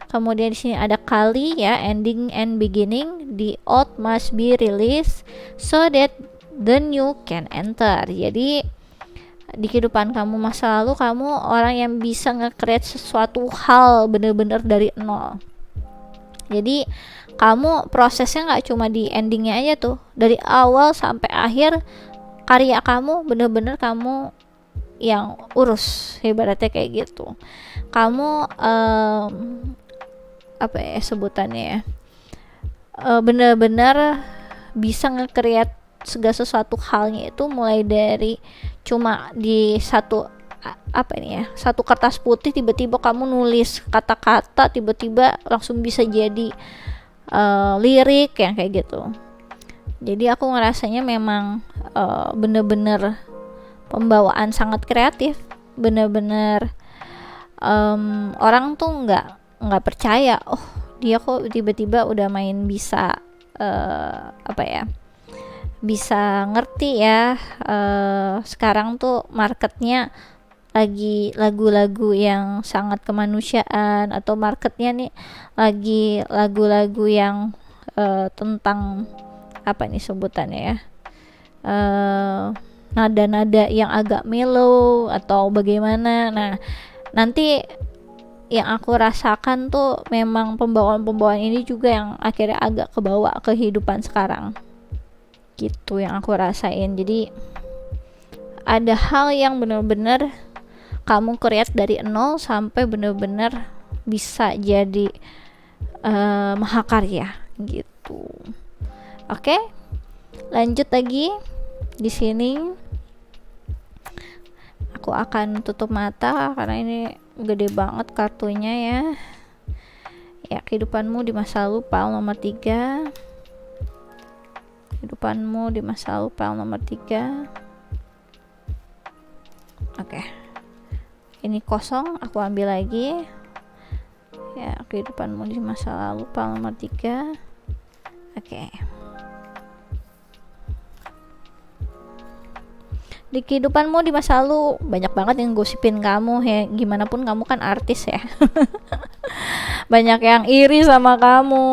[SPEAKER 1] Kemudian di sini ada Kali ya, ending and beginning. The old must be released so that the new can enter. Jadi di kehidupan kamu masa lalu, kamu orang yang bisa nge-create sesuatu hal bener-bener dari nol. Jadi kamu prosesnya nggak cuma di endingnya aja tuh, dari awal sampai akhir karya kamu bener-bener kamu yang urus, ibaratnya kayak gitu. Kamu apa ya sebutannya ya, bener-bener bisa nge-create segala sesuatu halnya itu, mulai dari cuma di satu satu kertas putih, tiba-tiba kamu nulis kata-kata, tiba-tiba langsung bisa jadi lirik yang kayak gitu. Jadi aku ngerasanya memang bener-bener pembawaan sangat kreatif, bener-bener orang tuh nggak percaya, oh dia kok tiba-tiba udah main bisa bisa ngerti ya. Sekarang tuh marketnya lagi lagu-lagu yang sangat kemanusiaan, atau marketnya nih lagi lagu-lagu yang tentang apa nih sebutannya ya, nada-nada yang agak mellow atau bagaimana. Nah nanti yang aku rasakan tuh memang pembawaan ini juga yang akhirnya agak kebawa ke kehidupan sekarang gitu, yang aku rasain. Jadi ada hal yang benar-benar kamu create dari nol sampai benar-benar bisa jadi mahakarya gitu. Oke, lanjut lagi. Di sini aku akan tutup mata karena ini gede banget kartunya ya. Ya, kehidupanmu di masa lalu file nomor 3. Kehidupanmu di masa lalu file nomor 3. Oke. Ini kosong, aku ambil lagi. Ya, kehidupanmu di masa lalu file nomor 3. Oke. Di kehidupanmu di masa lalu banyak banget yang gosipin kamu ya, gimana pun kamu kan artis ya. Banyak yang iri sama kamu.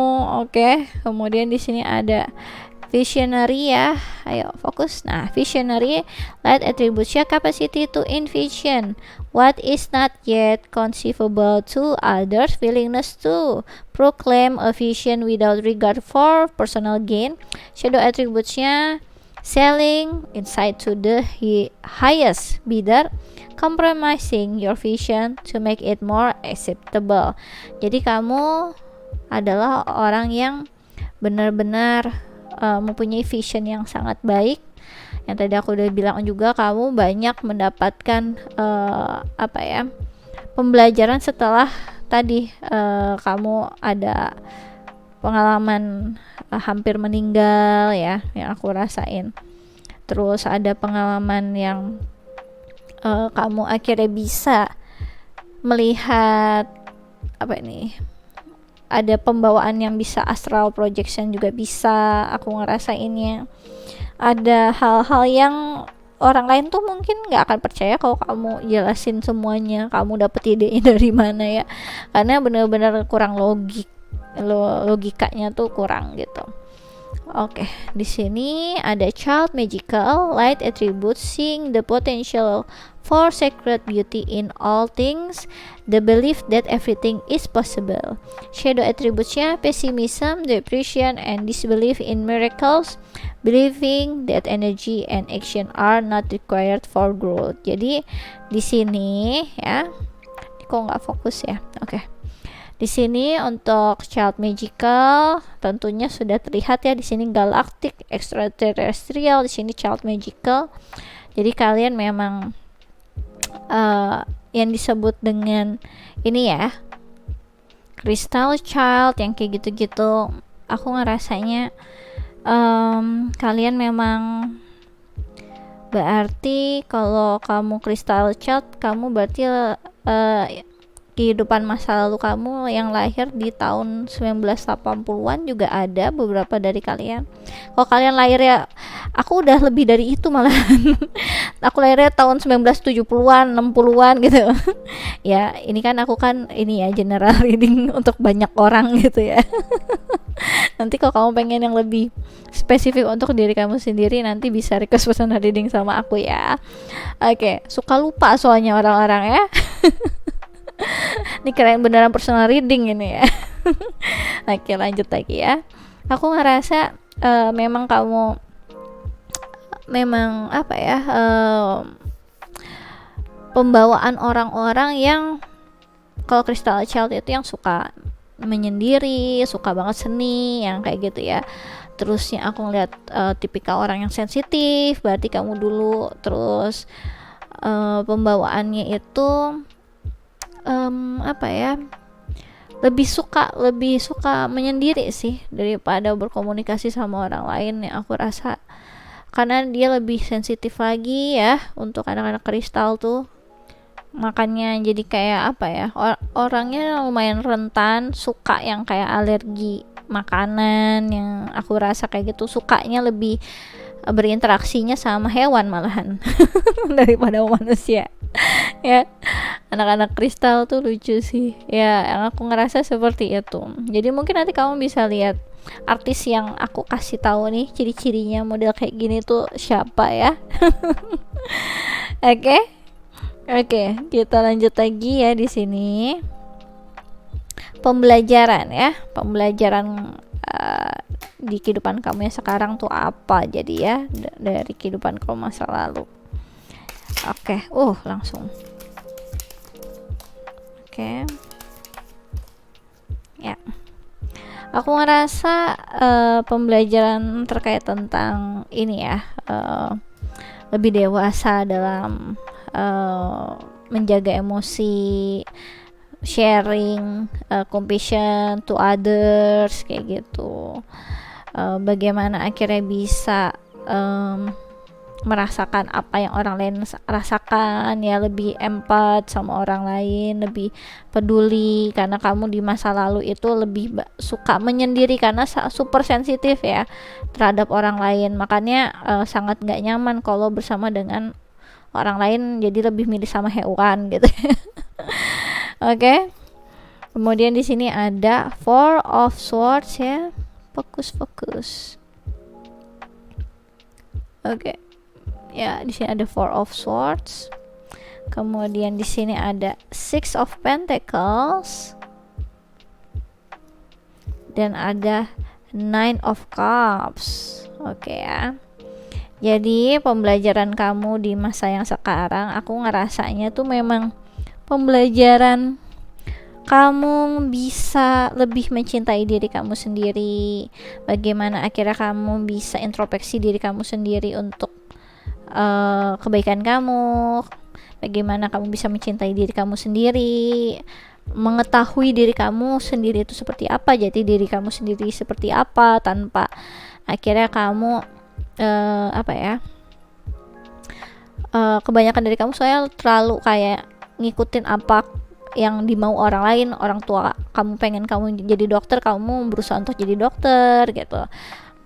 [SPEAKER 1] Oke. Kemudian di sini ada visionary ya. Ayo fokus. Nah, visionary light attributes your capacity to envision what is not yet conceivable to others, willingness to proclaim a vision without regard for personal gain. Shadow attributes-nya selling insight to the highest bidder, compromising your vision to make it more acceptable. Jadi kamu adalah orang yang benar-benar mempunyai vision yang sangat baik. Yang tadi aku udah bilang juga, kamu banyak mendapatkan pembelajaran setelah tadi kamu ada pengalaman hampir meninggal ya, yang aku rasain. Terus ada pengalaman yang kamu akhirnya bisa melihat ada pembawaan yang bisa astral projection juga bisa aku ngerasainnya. Ada hal-hal yang orang lain tuh mungkin nggak akan percaya kalau kamu jelasin semuanya, kamu dapet idenya dari mana ya, karena benar-benar kurang logikanya tuh kurang gitu. Oke, di sini ada child magical light attributes, seeing the potential for sacred beauty in all things, the belief that everything is possible. Shadow attributes-nya pessimism, depression, and disbelief in miracles, believing that energy and action are not required for growth. Jadi di sini ya, kok nggak fokus ya? Oke. Di sini untuk child magical tentunya sudah terlihat ya, di sini galactic, extraterrestrial, di sini child magical. Jadi kalian memang yang disebut dengan ini ya, crystal child yang kayak gitu-gitu. Aku ngerasanya kalian memang berarti kalau kamu crystal child, kamu berarti kehidupan masa lalu kamu yang lahir di tahun 1980-an juga ada beberapa dari kalian. Kalau kalian lahir ya, aku udah lebih dari itu malah. Aku lahirnya tahun 1970-an, 60-an gitu. Ya, ini kan aku kan ini ya general reading untuk banyak orang gitu ya. Nanti kalau kamu pengen yang lebih spesifik untuk diri kamu sendiri, nanti bisa request personal reading sama aku ya. Oke, suka lupa soalnya orang-orang ya. Ini keren beneran personal reading ini ya. Oke, lanjut lagi ya. Aku ngerasa memang kamu memang pembawaan orang-orang yang kalau crystal child itu yang suka menyendiri, suka banget seni, yang kayak gitu ya. Terusnya aku ngeliat tipikal orang yang sensitif, berarti kamu dulu. Terus pembawaannya itu lebih suka menyendiri sih daripada berkomunikasi sama orang lain yang aku rasa, karena dia lebih sensitif lagi ya untuk anak-anak kristal tuh. Makanya jadi kayak orangnya lumayan rentan, suka yang kayak alergi makanan, yang aku rasa kayak gitu, sukanya lebih berinteraksinya sama hewan malahan daripada manusia. Ya, anak-anak kristal tuh lucu sih ya, yang aku ngerasa seperti itu. Jadi mungkin nanti kamu bisa lihat artis yang aku kasih tahu nih, ciri-cirinya model kayak gini tuh siapa ya. Oke, kita lanjut lagi ya. Di sini pembelajaran di kehidupan kamu yang sekarang tuh apa jadi ya, dari kehidupan kamu masa lalu. Oke, langsung. Oke. Ya. Aku ngerasa pembelajaran terkait tentang ini ya, lebih dewasa dalam menjaga emosi, sharing compassion to others kayak gitu. Bagaimana akhirnya bisa merasakan apa yang orang lain rasakan, ya lebih empat sama orang lain, lebih peduli, karena kamu di masa lalu itu lebih suka menyendiri karena super sensitif ya terhadap orang lain, makanya sangat nggak nyaman kalau bersama dengan orang lain, jadi lebih milih sama hewan gitu. Oke. Kemudian di sini ada Four of Swords ya. Fokus. Oke. Ya, di sini ada Four of Swords. Kemudian di sini ada Six of Pentacles. Dan ada Nine of Cups. Oke ya. Jadi pembelajaran kamu di masa yang sekarang, aku ngerasanya tuh memang pembelajaran kamu bisa lebih mencintai diri kamu sendiri, bagaimana akhirnya kamu bisa introspeksi diri kamu sendiri untuk kebaikan kamu, bagaimana kamu bisa mencintai diri kamu sendiri, mengetahui diri kamu sendiri itu seperti apa, jati diri kamu sendiri seperti apa, tanpa akhirnya kamu kebanyakan dari kamu soalnya terlalu kayak ngikutin apa yang dimau orang lain. Orang tua kamu pengen kamu jadi dokter, kamu berusaha untuk jadi dokter gitu.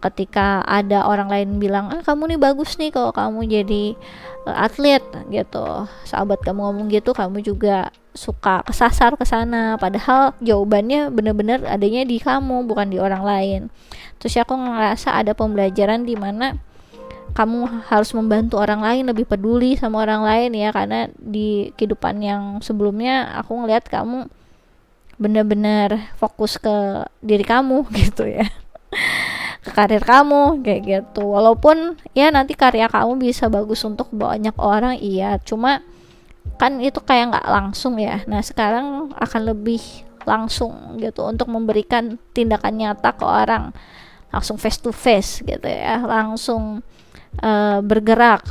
[SPEAKER 1] Ketika ada orang lain bilang, kamu nih bagus nih kalau kamu jadi atlet gitu, sahabat kamu ngomong gitu, kamu juga suka kesasar ke sana, padahal jawabannya bener-bener adanya di kamu, bukan di orang lain. Terus aku ngerasa ada pembelajaran di mana kamu harus membantu orang lain, lebih peduli sama orang lain ya, karena di kehidupan yang sebelumnya aku ngelihat kamu bener-bener fokus ke diri kamu gitu ya, ke karir kamu kayak gitu. Walaupun ya nanti karya kamu bisa bagus untuk banyak orang, iya, cuma kan itu kayak nggak langsung ya. Nah sekarang akan lebih langsung gitu, untuk memberikan tindakan nyata ke orang, langsung face to face gitu ya, langsung bergerak,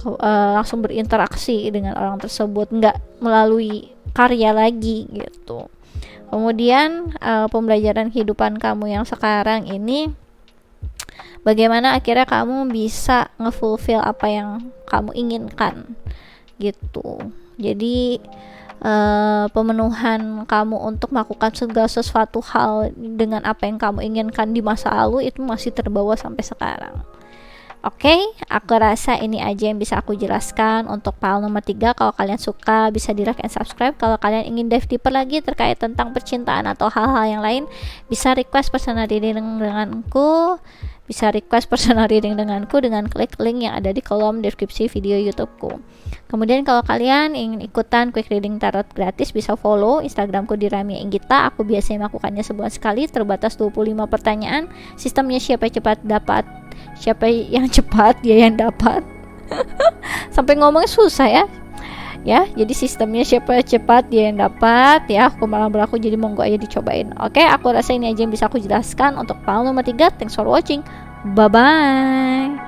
[SPEAKER 1] langsung berinteraksi dengan orang tersebut, nggak melalui karya lagi gitu. Kemudian pembelajaran kehidupan kamu yang sekarang ini, bagaimana akhirnya kamu bisa ngefulfill apa yang kamu inginkan gitu. Jadi pemenuhan kamu untuk melakukan segala sesuatu hal dengan apa yang kamu inginkan di masa lalu itu masih terbawa sampai sekarang. Oke, aku rasa ini aja yang bisa aku jelaskan untuk file nomor 3. Kalau kalian suka bisa di like and subscribe. Kalau kalian ingin dive deeper lagi terkait tentang percintaan atau hal-hal yang lain, bisa request personal reading denganku. Dengan klik link yang ada di kolom deskripsi video YouTubeku. Kemudian kalau kalian ingin ikutan quick reading tarot gratis, bisa follow Instagramku di Ramia Inggita. Aku biasanya melakukannya sebulan sekali, terbatas 25 pertanyaan. Sistemnya siapa yang cepat dia yang dapat. Sampai ngomongnya susah ya, jadi sistemnya siapa cepat dia yang dapat ya. Aku malah berlaku, jadi monggo aja dicobain. Oke, aku rasa ini aja yang bisa aku jelaskan untuk file nomor 3. Thanks for watching, bye bye.